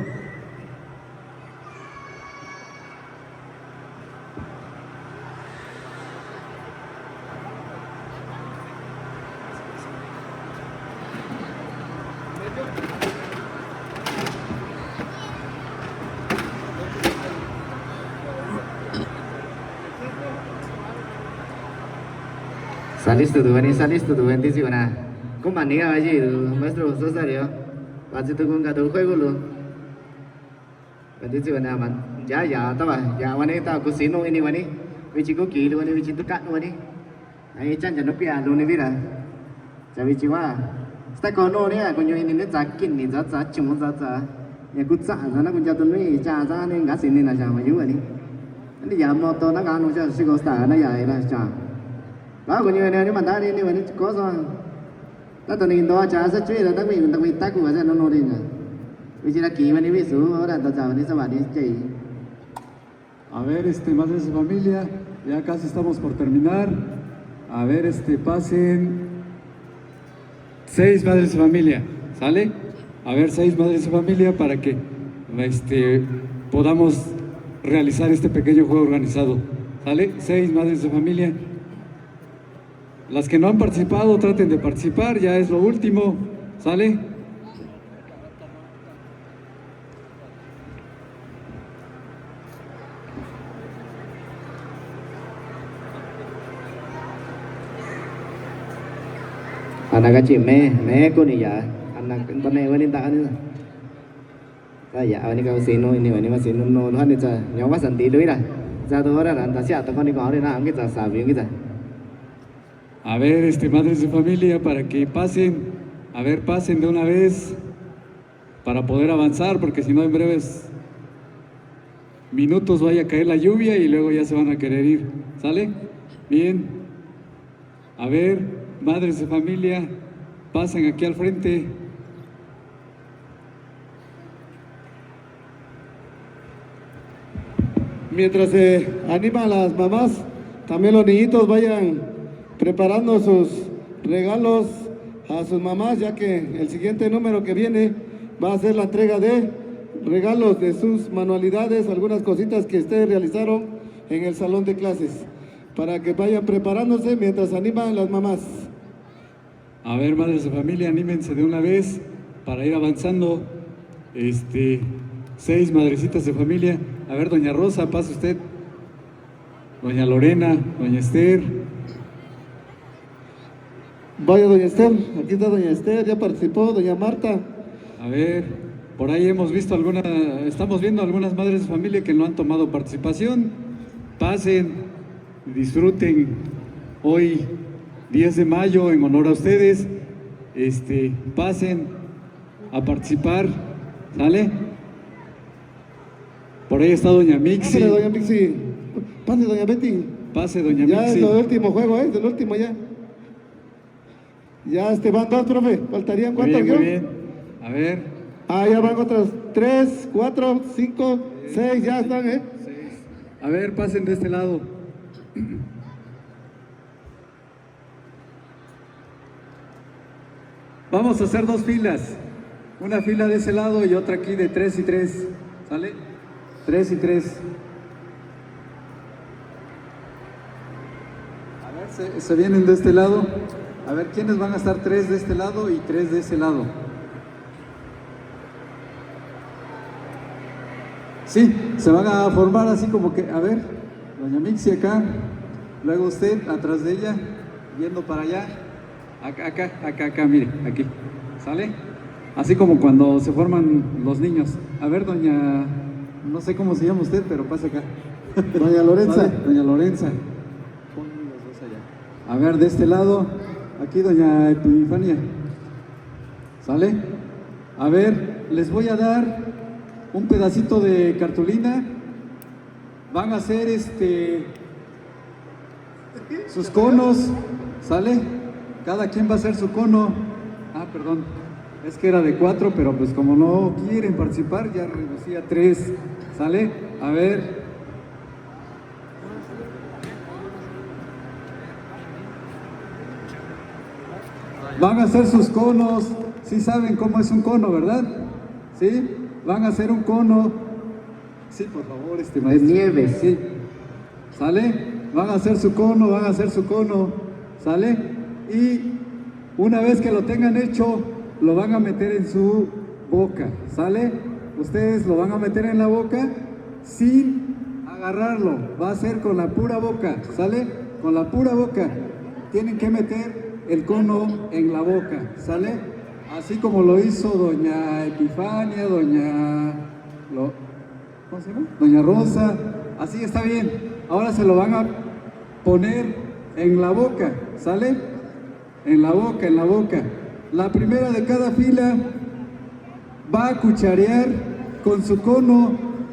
listo tu bendición na. ¿Cómo manía allí, maestro Rosario? Así tu con cada juego lo. Bendición na man. Ya, tama. Ya, wani ta kusino ini wani. Wichi ko kilo wani, wichi tu kat wani. Ay, chan jangan pia lu ni bira. Jadi ciwa. Setiap kono ni, aku nyoy ini cakin ni, caca cuma caca. Ya kutsa, sana aku jatuh ni, caca ni nggak sini nasi sama juga ni. Ini jam motor nak anu cah, si kosta nak ya ini cah. Lah aku nyoy ni mana ni wani kosong. Lah tu ni Indo cah secuci, tak mi tak aku aja nono ni na. Wichi lagi wani wisu, orang tu cah wani sama ni cai. A ver, madres de familia, ya casi estamos por terminar. A ver, pasen 6 madres de familia, ¿sale? A ver, 6 madres de familia para que podamos realizar este pequeño juego organizado, ¿sale? 6 madres de familia. Las que no han participado, traten de participar, ya es lo último, ¿sale? Anak kecil me ko ni ya. Anak panai wani tak ni. Ya wani kau sino ini wani masih no tuhan ni cah. Nyawa santi dulu dah. Jatuh orang anda siapa kau ni kau ni nak kita sabi kita. A ver, madres de familia, para que pasen, a ver, pasen de una vez para poder avanzar, porque si no en breves minutos vaya a caer la lluvia y luego ya se van a querer ir, ¿sale? Bien. A ver, madres de familia, pasen aquí al frente. Mientras se animan las mamás, también los niñitos vayan preparando sus regalos a sus mamás, ya que el siguiente número que viene va a ser la entrega de regalos de sus manualidades, algunas cositas que ustedes realizaron en el salón de clases, para que vayan preparándose mientras animan las mamás. A ver, madres de familia, anímense de una vez para ir avanzando. 6 madrecitas de familia. A ver, doña Rosa, pase usted. Doña Lorena, doña Esther. Vaya doña Esther, aquí está doña Esther, ya participó, doña Marta. A ver, por ahí estamos viendo algunas madres de familia que no han tomado participación. Pasen, disfruten hoy 10 de mayo en honor a ustedes. Pasen a participar, ¿sale? Por ahí está doña Mixi. Pásale, doña Mixi. Pase, doña Betty. Pase, doña Ya Mixi. es el último juego, es el último ya. Ya van 2, profe. ¿Faltarían cuántos? Muy bien. A ver. Ya van otros 3, 4, 5, 6, ya están, A ver, pasen de este lado. Vamos a hacer 2 filas. Una fila de ese lado y otra aquí de 3 y 3. ¿Sale? 3 y 3. A ver, se vienen de este lado. A ver, ¿quiénes van a estar 3 de este lado y 3 de ese lado? Sí, se van a formar así como que, a ver, doña Mixi acá, luego usted atrás de ella, yendo para allá, acá, mire, aquí, ¿sale? Así como cuando se forman los niños. A ver, doña, no sé cómo se llama usted, pero pasa acá. Doña Lorenza. Vale, doña Lorenza. Ponme los dos allá. A ver, de este lado, aquí doña Epifania. ¿Sale? A ver, les voy a dar un pedacito de cartulina. Van a hacer sus conos, ¿sale? Cada quien va a hacer su cono. Perdón, es que era de 4, pero pues como no quieren participar, ya reducí a 3, ¿sale? A ver. Van a hacer sus conos. Sí saben cómo es un cono, ¿verdad? ¿Sí? Van a hacer un cono. Sí, por favor, maestro. Nieve. Sí. ¿Sale? Van a hacer su cono, ¿sale? Y una vez que lo tengan hecho, lo van a meter en su boca, ¿sale? Ustedes lo van a meter en la boca sin agarrarlo. Va a ser con la pura boca, ¿sale? Con la pura boca. tienen que meter el cono en la boca, ¿sale? Así como lo hizo doña Epifania, ¿cómo se llama? Doña Rosa, así está bien. Ahora se lo van a poner en la boca, ¿sale? En la boca, en la boca. La primera de cada fila va a cucharear con su cono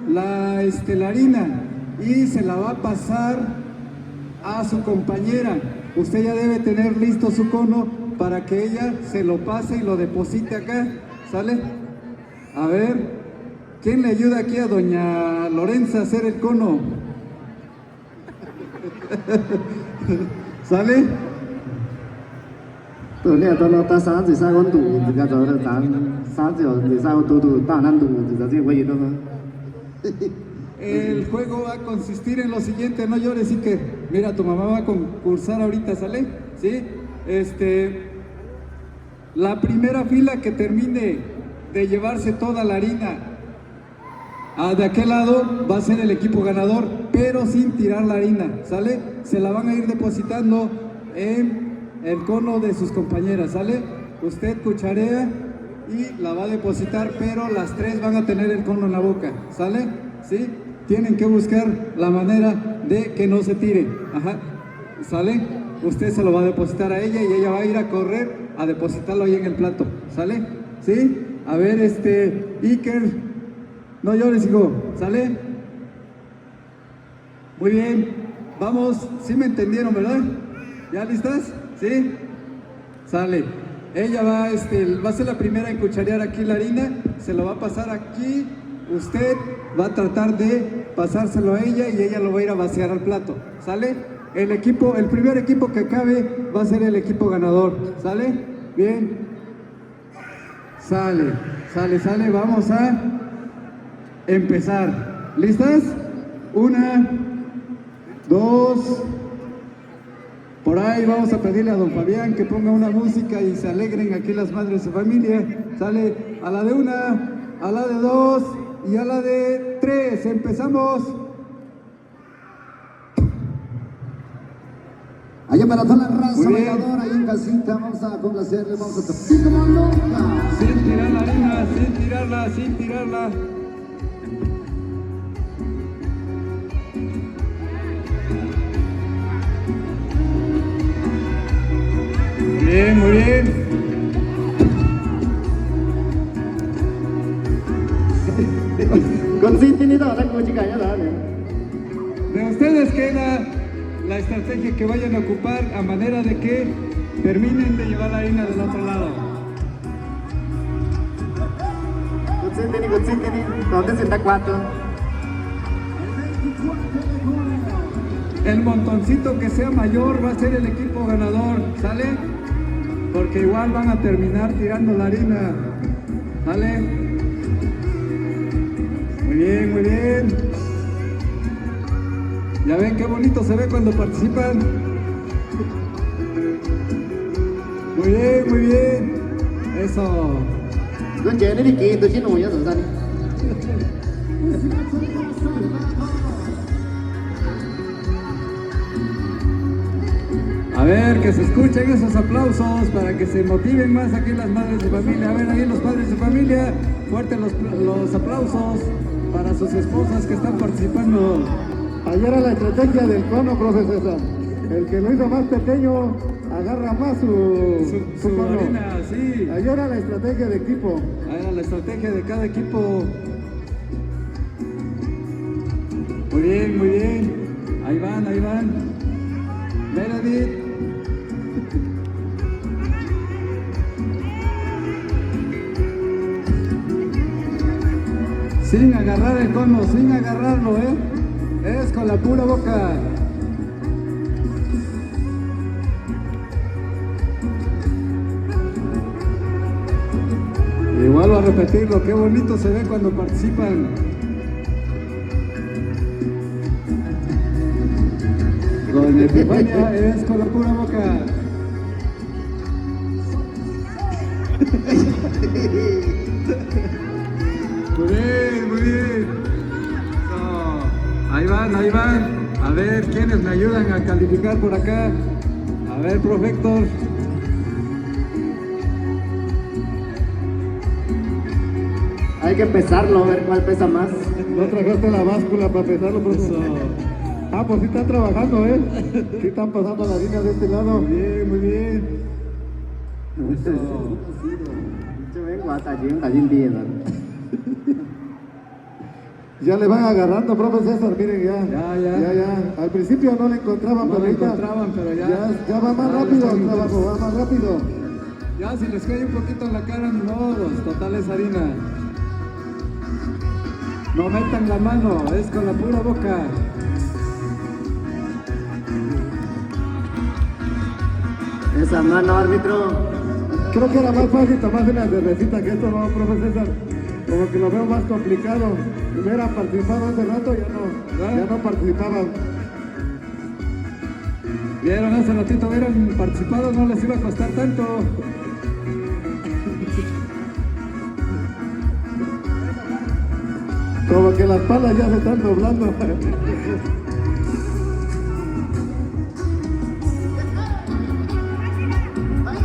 la harina y se la va a pasar a su compañera. Usted ya debe tener listo su cono para que ella se lo pase y lo deposite acá, ¿sale? A ver, ¿quién le ayuda aquí a doña Lorenza a hacer el cono? ¿Sale? Tôi nè tôi nó ta sáng thì sao con tủ thì ra rồi sáng thì sao tủ ta nan tủ thì ra riêng quay đó mà. El juego va a consistir en lo siguiente, no llores y que, mira, tu mamá va a concursar ahorita, ¿sale? ¿Sí? La primera fila que termine de llevarse toda la harina de aquel lado va a ser el equipo ganador, pero sin tirar la harina, ¿sale? Se la van a ir depositando en el cono de sus compañeras, ¿sale? Usted cucharea y la va a depositar, pero las tres van a tener el cono en la boca, ¿sale? ¿Sí? Tienen que buscar la manera de que no se tire, ajá, ¿sale? Usted se lo va a depositar a ella y ella va a ir a correr a depositarlo ahí en el plato, ¿sale? ¿Sí? A ver, Iker, no llores, hijo, ¿sale? Muy bien, vamos, ¿sí me entendieron, verdad? ¿Ya listas? ¿Sí? Sale. Ella va a ser la primera en cucharear aquí la harina, se lo va a pasar aquí, usted va a tratar de pasárselo a ella y ella lo va a ir a vaciar al plato, ¿sale? El primer equipo que acabe va a ser el equipo ganador, ¿sale? Bien. Sale, vamos a empezar. ¿Listas? 1, 2... Por ahí vamos a pedirle a don Fabián que ponga una música y se alegren aquí las madres de familia. Sale a la de 1, a la de 2 y a la de 3. Empezamos. Allá para toda la raza bailadora ahí en casita, vamos a complacerle, vamos a tocar como loca. Sin tirar la harina, sin tirarla. Bien, muy bien. Con sintinidad, la música ya dale. De ustedes queda la estrategia que vayan a ocupar a manera de que terminen de llevar la harina del otro lado. Con sintini, ¿dónde se está 4? El montoncito que sea mayor va a ser el equipo ganador, ¿sale? Porque igual van a terminar tirando la harina, ¿sale? Muy bien, muy bien. Ya ven qué bonito se ve cuando participan. Muy bien. Eso. Con chế đi kì, tôi chỉ nổi rồi ra đi. A ver, que se escuchen esos aplausos para que se motiven más aquí las madres de familia. A ver, ahí los padres de familia, fuertes los aplausos para sus esposas que están participando. Ayer era la estrategia del cono, profe César. El que lo hizo más pequeño agarra más su cono. Harina, sí. Ayer era la estrategia de equipo. Ahí era la estrategia de cada equipo. Muy bien, muy bien. Ahí van. Meredith. Sin agarrar el cono, sin agarrarlo, es con la pura boca. Y vuelvo a repetirlo, qué bonito se ve cuando participan. Doña Epifania es con la pura boca. Muy bien. Ahí van. A ver, ¿quiénes me ayudan a calificar por acá? A ver, profe Héctor. Hay que pesarlo, a ver cuál pesa más. No trajeste la báscula para pesarlo, profesor. Eso. Ah, pues sí están trabajando, ¿eh? Sí están pasando la línea de este lado. Muy bien, muy bien. Eso. Yo vengo hasta allí, Ya le van agarrando, profe César, miren ya. Ya. Al principio no le encontraban, No pero le ahorita encontraban, pero ya. va más Ya rápido están el trabajo, va más rápido. Ya, si les cae un poquito en la cara, modos, total es harina. No metan la mano, es con la pura boca. Esa mano, árbitro. Creo que era más fácil tomarse una cervecita que esto, no, profe César. Como que lo veo más complicado. Si hubiera participado hace rato, ya no participaban. Vieron hace ratito, hubieran participado, no les iba a costar tanto. Como que las palas ya se están doblando.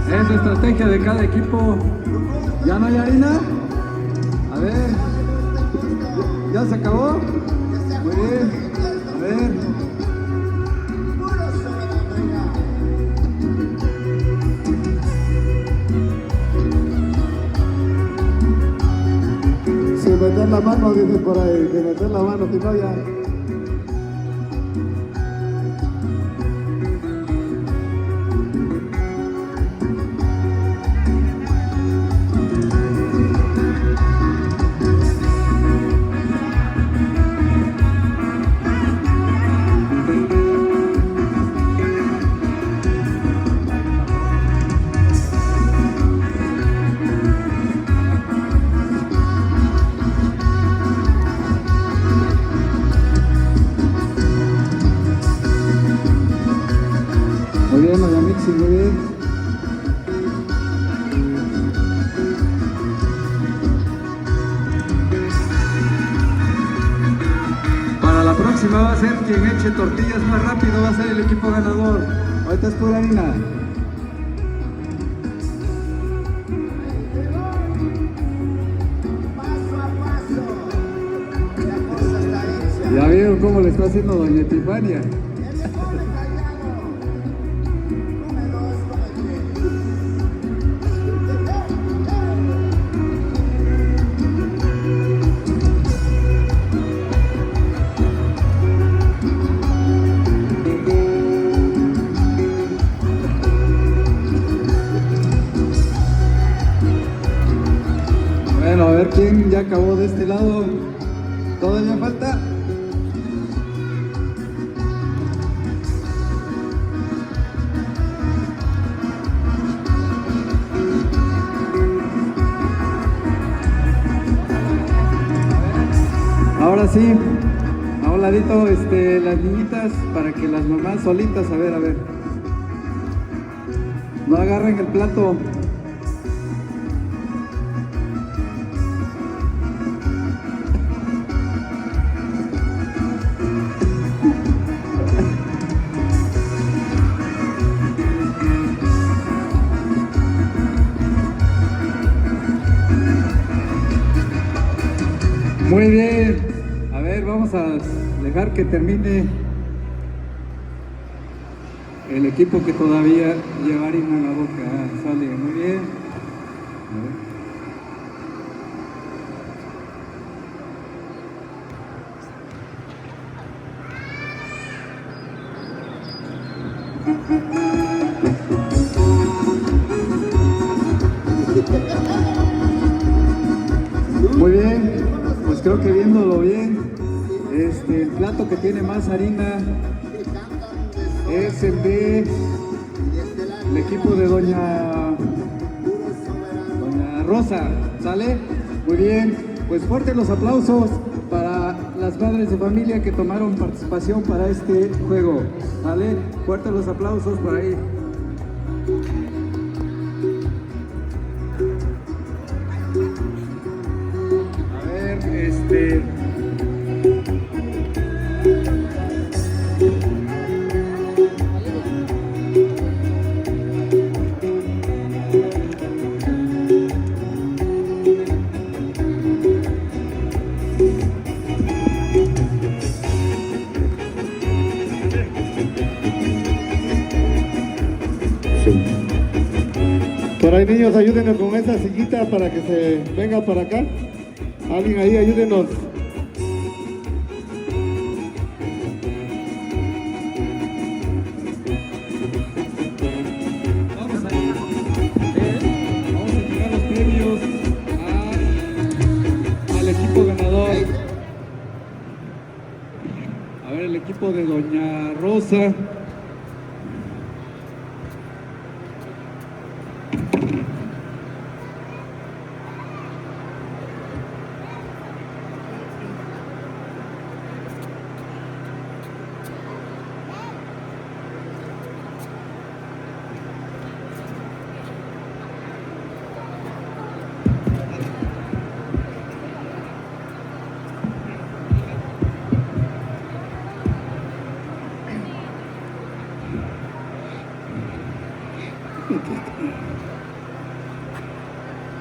Es estrategia de cada equipo. ¿Ya no hay harina? A ver. ¿Ya se acabó? Muy bien. A ver. Sin meter la mano, dices por ahí, sin meter la mano, si no ya. Muy bien, doña Mixi, muy bien. Para la próxima va a ser quien eche tortillas más rápido, va a ser el equipo ganador. Ahorita es pura harina. Ya vieron cómo le está haciendo doña Epifania. Bueno, a ver quién ya acabó de este lado. ¿Todavía falta? Ahora sí, a un ladito las niñitas para que las mamás solitas, a ver. No agarren el plato. Muy bien, a ver, vamos a dejar que termine el equipo que todavía lleva harina en la boca. Sale, muy bien. A ver. Muy bien, pues creo que viéndolo bien, el plato que tiene más harina es el de el equipo de doña Rosa, ¿sale? Muy bien, pues fuertes los aplausos para las madres de familia que tomaron participación para este juego, ¿vale? Fuertes los aplausos por ahí. ver, niños, ayúdenos con esa sillita para que se venga para acá. Alguien ahí, ayúdenos. Vamos a entregar los premios al equipo ganador. A ver, el equipo de Doña Rosa.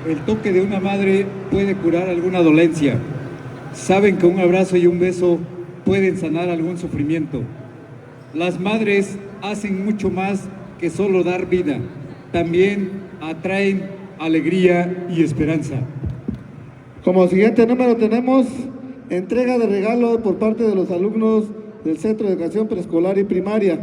El toque de una madre puede curar alguna dolencia. Saben que un abrazo y un beso pueden sanar algún sufrimiento. Las madres hacen mucho más que solo dar vida. También atraen alegría y esperanza. Como siguiente número tenemos entrega de regalo por parte de los alumnos del Centro de Educación Preescolar y Primaria.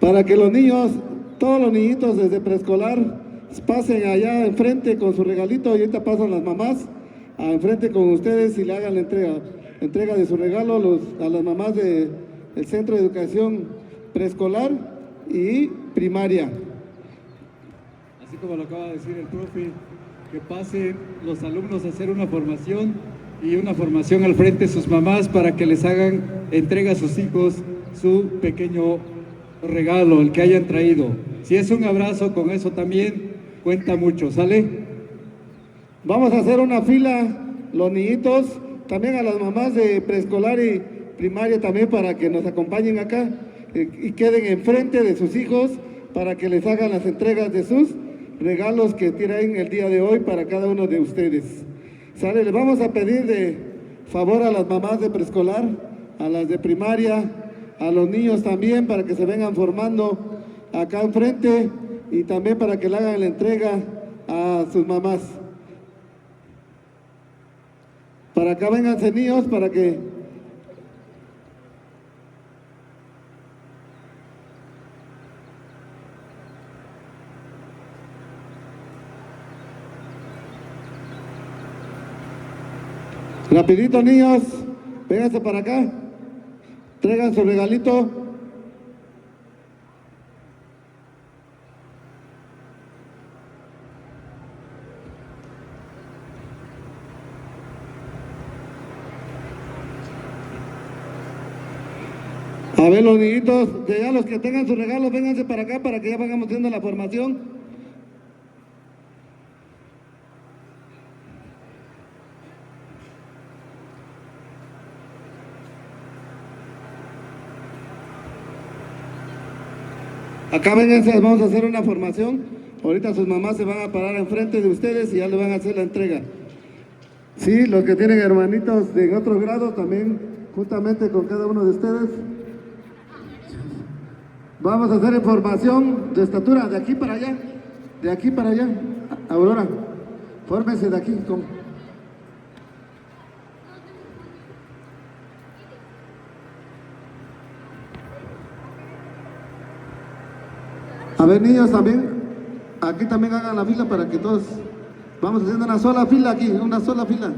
Para que los niños, todos los niñitos desde preescolar, pasen allá enfrente con su regalito y ahorita pasan las mamás enfrente con ustedes y le hagan la entrega de su regalo a las mamás del Centro de Educación Preescolar y Primaria. Así como lo acaba de decir el profe, que pasen los alumnos a hacer una formación y una formación al frente de sus mamás para que les hagan entrega a sus hijos su pequeño regalo, el que hayan traído. Si es un abrazo, con eso también cuenta mucho, ¿sale? Vamos a hacer una fila, los niñitos, también a las mamás de preescolar y primaria también para que nos acompañen acá y queden enfrente de sus hijos para que les hagan las entregas de sus regalos que traen el día de hoy para cada uno de ustedes. ¿Sale? Les vamos a pedir de favor a las mamás de preescolar, a las de primaria, a los niños también para que se vengan formando acá enfrente y también para que le hagan la entrega a sus mamás. Para acá vénganse niños para que rapidito niños, vénganse para acá, traigan su regalito. A ver los niñitos, ya los que tengan sus regalos, vénganse para acá para que ya vayamos haciendo la formación. Acá vénganse, vamos a hacer una formación. Ahorita sus mamás se van a parar enfrente de ustedes y ya le van a hacer la entrega. Sí, los que tienen hermanitos de otros grados también, juntamente con cada uno de ustedes. Vamos a hacer información de estatura, de aquí para allá, de aquí para allá. Aurora, fórmese de aquí. A ver niños también, aquí también hagan la fila para que todos, vamos haciendo una sola fila aquí, una sola fila.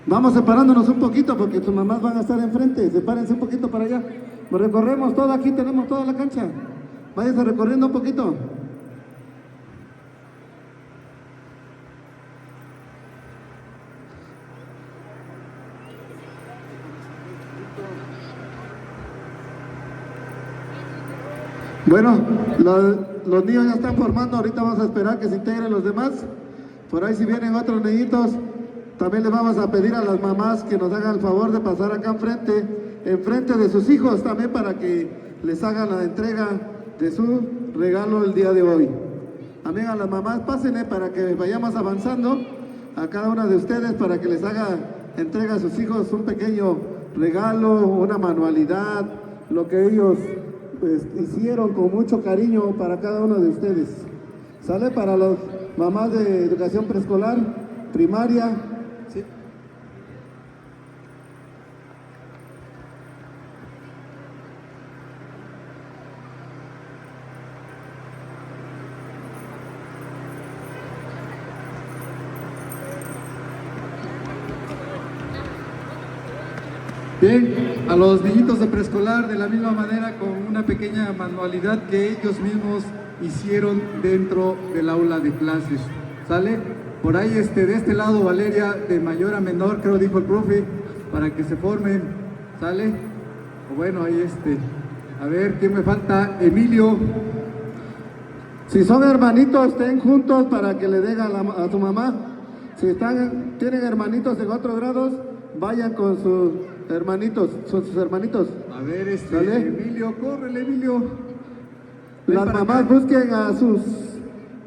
Vamos separándonos un poquito porque tus mamás van a estar enfrente, sepárense un poquito para allá. Recorremos todo, aquí tenemos toda la cancha. Váyanse recorriendo un poquito. Bueno, los niños ya están formando, ahorita vamos a esperar que se integren los demás. Por ahí si vienen otros niñitos, también les vamos a pedir a las mamás que nos hagan el favor de pasar acá enfrente de sus hijos también para que les hagan la entrega de su regalo el día de hoy. También a las mamás pásenle para que vayamos avanzando a cada una de ustedes para que les haga entrega a sus hijos un pequeño regalo, una manualidad, lo que ellos pues, hicieron con mucho cariño para cada uno de ustedes. ¿Sale? Para las mamás de educación preescolar, primaria. ¿Sí? Bien, a los niñitos de preescolar de la misma manera con una pequeña manualidad que ellos mismos hicieron dentro del aula de clases, ¿sale? Por ahí de este lado Valeria, de mayor a menor, creo dijo el profe, para que se formen, ¿sale? O bueno, ahí a ver, ¿quién me falta? Emilio. Si son hermanitos, estén juntos para que le den a su mamá. Si tienen hermanitos en 4 grados, vayan con sus hermanitos, A ver, ¿sale? Emilio, córrele, Emilio. Ven Las para mamás acá. busquen a sus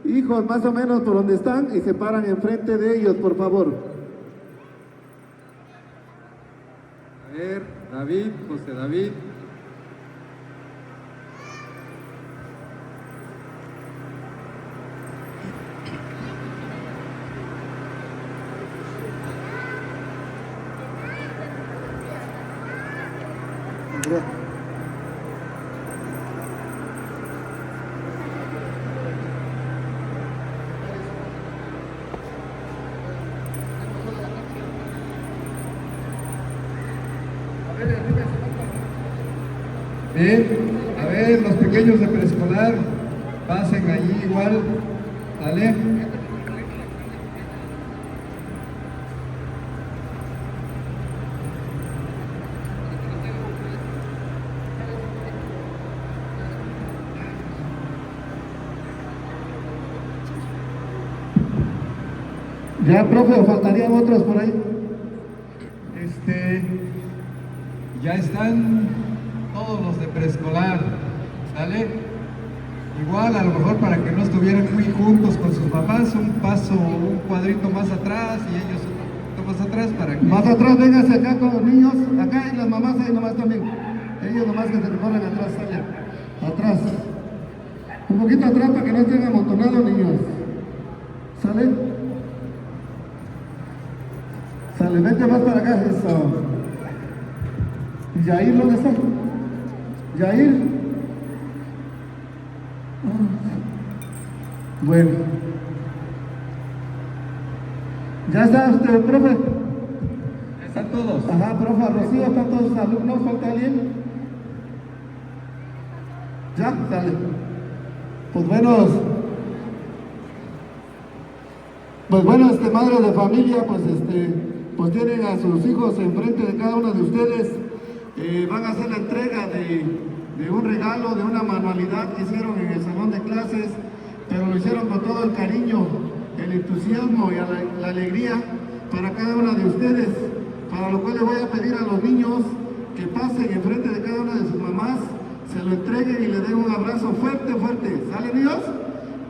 hijos más o menos por donde están y se paran enfrente de ellos, por favor. A ver, David, José David. Bien, a ver, los pequeños de preescolar, pasen allí igual, ¿vale? Ya, profe, ¿o faltarían otros por ahí? Ya están todos los de preescolar, ¿sale? Igual, a lo mejor para que no estuvieran muy juntos con sus mamás, un cuadrito más atrás y ellos un poquito más atrás para que... Más atrás, véngase acá con los niños, acá y las mamás ahí nomás también. Ellos nomás que se recorren atrás, sale. Atrás. Un poquito atrás para que no estén amontonados, niños. ¿Sale? Sale, vente más para acá, eso. ¿Y Yair dónde está? Yair. Bueno. ¿Ya está usted, profe? ¿Están todos? Ajá, profe, Rocío, ¿están todos los alumnos? ¿Falta alguien? Ya, sale. Pues bueno, madres de familia, pues tienen a sus hijos enfrente de cada uno de ustedes. Van a hacer la entrega de un regalo, de una manualidad que hicieron en el salón de clases, pero lo hicieron con todo el cariño, el entusiasmo y la alegría para cada una de ustedes, para lo cual les voy a pedir a los niños que pasen enfrente de cada una de sus mamás, se lo entreguen y le den un abrazo fuerte, fuerte. ¿Sale, niños?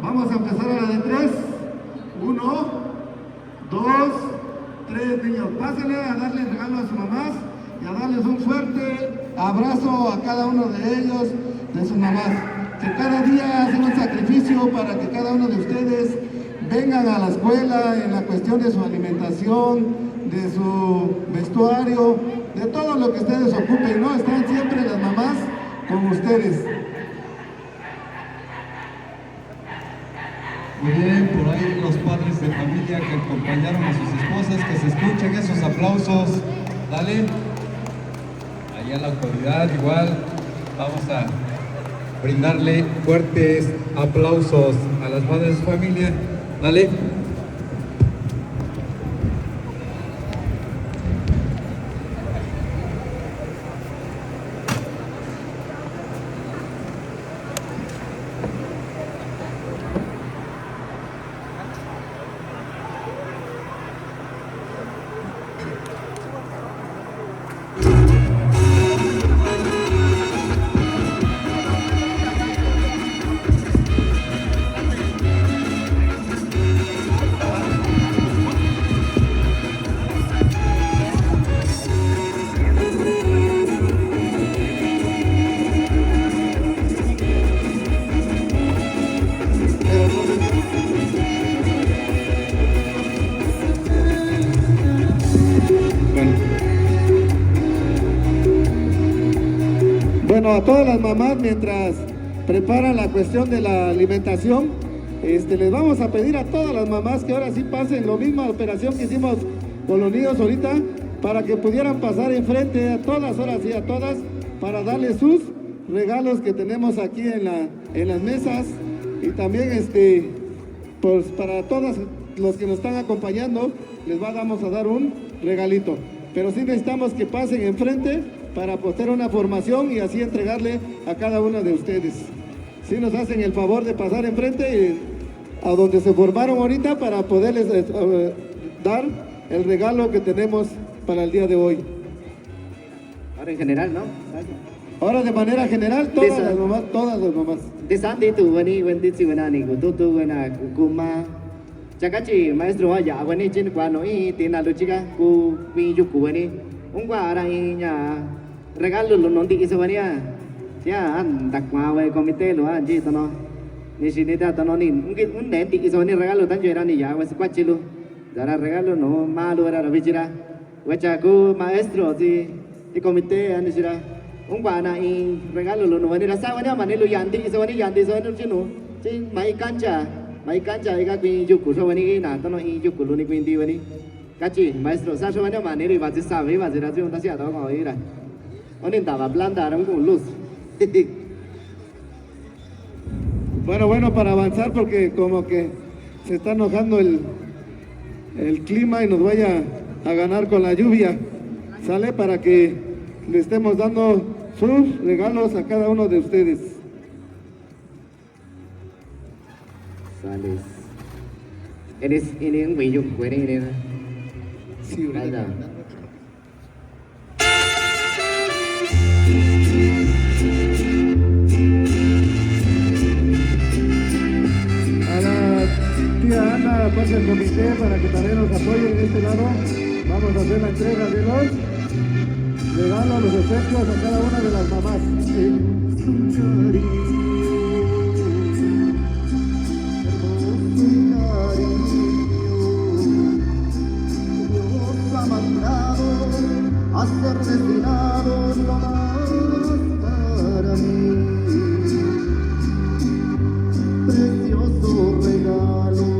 Vamos a empezar a la de 3. 1, 2, 3, niños. Pásenle a darle regalo a sus mamás y a darles un fuerte abrazo a cada uno de ellos, de sus mamás. Que cada día hacen un sacrificio para que cada uno de ustedes vengan a la escuela en la cuestión de su alimentación, de su vestuario, de todo lo que ustedes ocupen, ¿no? Están siempre las mamás con ustedes. Muy bien, por ahí los padres de familia que acompañaron a sus esposas, que se escuchen esos aplausos, dale. Ahí a la autoridad igual, vamos a brindarle fuertes aplausos a las madres de familia, dale. Bueno, a todas las mamás, mientras preparan la cuestión de la alimentación, les vamos a pedir a todas las mamás que ahora sí pasen la misma operación que hicimos con los niños ahorita, para que pudieran pasar enfrente a todas, ahora sí a todas, para darles sus regalos que tenemos aquí en las mesas. Y también pues para todos los que nos están acompañando, vamos a dar un regalito. Pero sí necesitamos que pasen enfrente para hacer una formación y así entregarle a cada uno de ustedes. Si nos hacen el favor de pasar enfrente a donde se formaron ahorita para poderles dar el regalo que tenemos para el día de hoy. Ahora en general, ¿no? Ahora de manera general, todas las mamás. De Santi tu vani vendi si vana ni tu vana kuma. Chakachi maestro ya vani chin kwano I tina luchika ku pi yuku vani. Ungwa ara nya regalo lo non di iswania. Ya an takma we komite lo an ji tono. Ni sinita tono ni un ne di iswani regalo tan jera ni ya was kwachilu. Dara regalo no malu era ravichira. Wecha ku maestro si komite an sira. Ungwa na I regalo lo no vani rasa vani manelu yanti iswani chinu. Chi mai cancha ega qui yuku so vani na tono I yuku lo ni quindi vani. Cachi maestro sa so vani manelu va si sabe va si razio ta sia to ko ira. Onin tava planta ram con luz. Bueno, para avanzar porque como que se está enojando el clima y nos vaya a ganar con la lluvia, ¿sale? Para que le estemos dando sus regalos a cada uno de ustedes. Sales. Ini un video que ini. Sí, Ada. A la tía Ana, pasa el comité para que también nos apoyen de este lado. Vamos a hacer la entrega de los regalos, los efectos a cada una de las mamás. Dios ha mandado a ser destinado no más para mí. Precioso regalo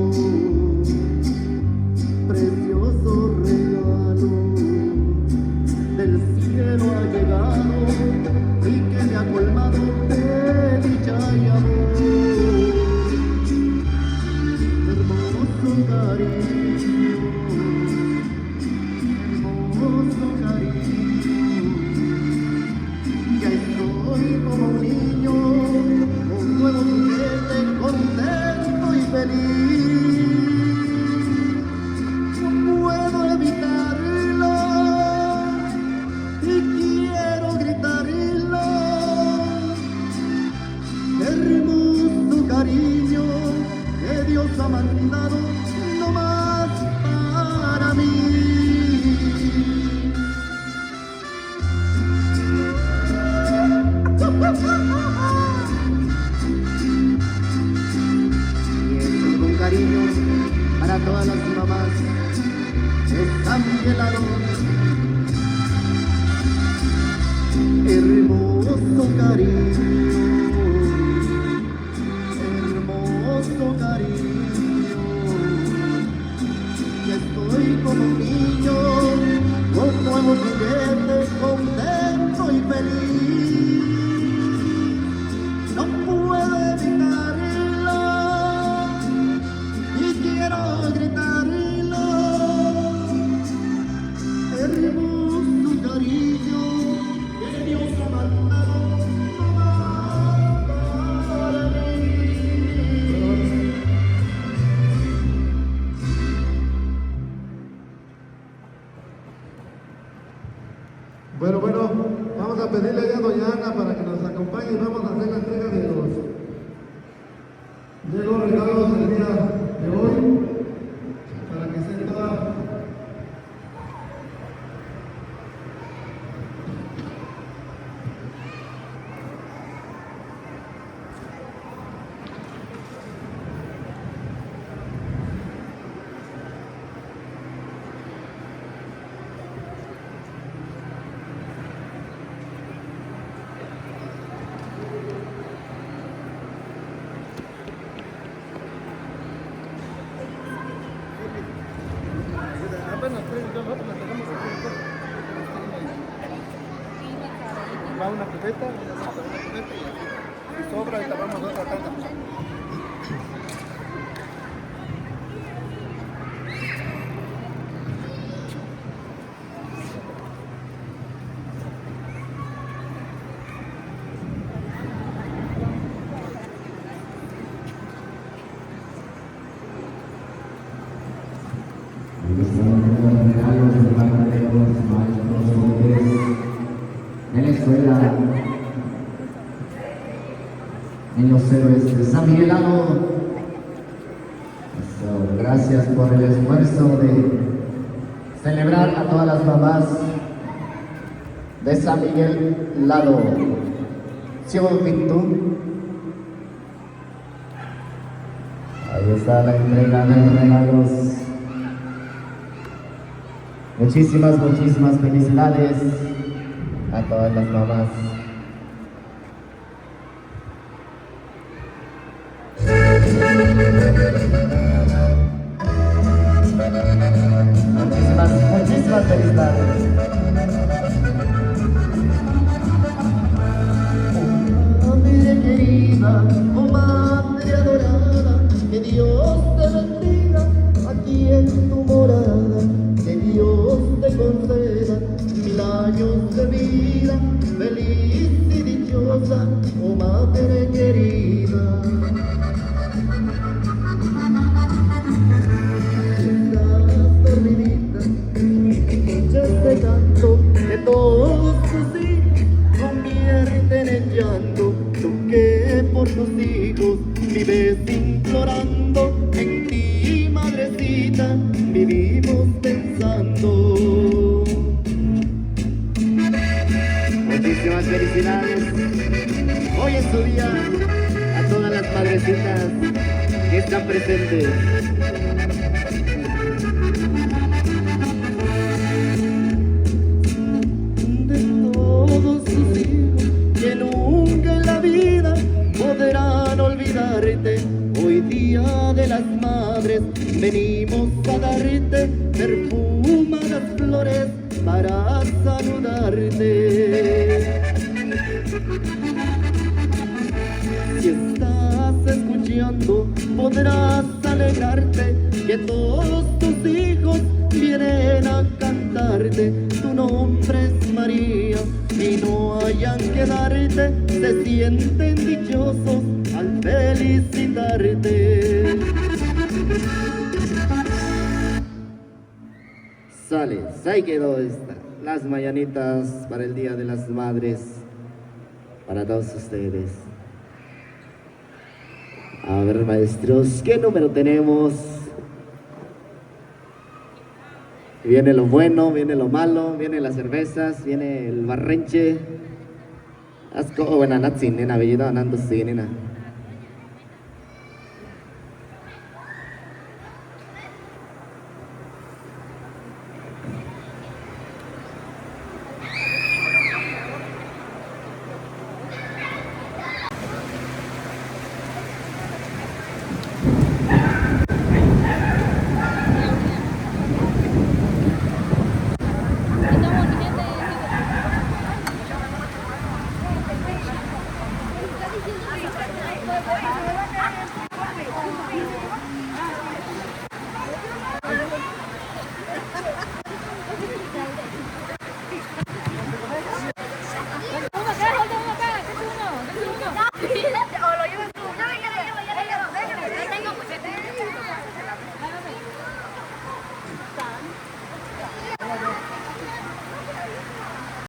del cielo ha llegado y que me ha colmado de dicha y amor. Hermoso cariño, ya estoy como un niño, un nuevo juguete, contento y feliz. No puedo evitarlo y quiero gritarlo. Hermoso cariño que Dios ha mandado no más para mí. Y esto con cariño para todas las mamás que están de lado. Hermoso cariño, y estoy como un niño, con nuevos juguetes, contento y feliz. No puedo evitarlo y quiero gritarlo. Hermoso cariño que Dios ha mandado no más apenas 3 y nosotros las dejamos aquí. Va una cubeta, y sobra y tapamos otra tanda. Venezuela, niños héroes de San Miguelado. Gracias por el esfuerzo de celebrar a todas las mamás de San Miguel Lado. Ahí está la entrega de regalos. Muchísimas felicidades a todas las mamás. Muchísimas felicidades. Oh madre querida, oh madre adorada, que Dios te bendiga aquí en tu morada, que Dios te conceda 1000 años de vida, feliz y dichosa, oh madre querida. Estás dormidita, escuchas este canto de todos tus hijos, convierten en llanto, tú que por tus hijos vives implorando, en ti madrecita vivimos pensando. Muchísimas felicidades. Hoy es tu día. A todas las madrecitas que están presentes. De todos tus hijos que nunca en la vida podrán olvidarte. Hoy día de las madres venimos a darte perfumadas flores para saludarte. Si estás escuchando, podrás alegrarte que todos tus hijos vienen a cantarte. Tu nombre es María y no hayan que darte, se sienten dichosos al felicitarte. Sale, ahí quedó esta. Las mañanitas para el Día de las Madres, para todos ustedes. A ver, maestros, ¿qué número tenemos? Viene lo bueno, viene lo malo, vienen las cervezas, viene el barrenche. Asco, buena natsin, nena, bellida, nando, sí, nena.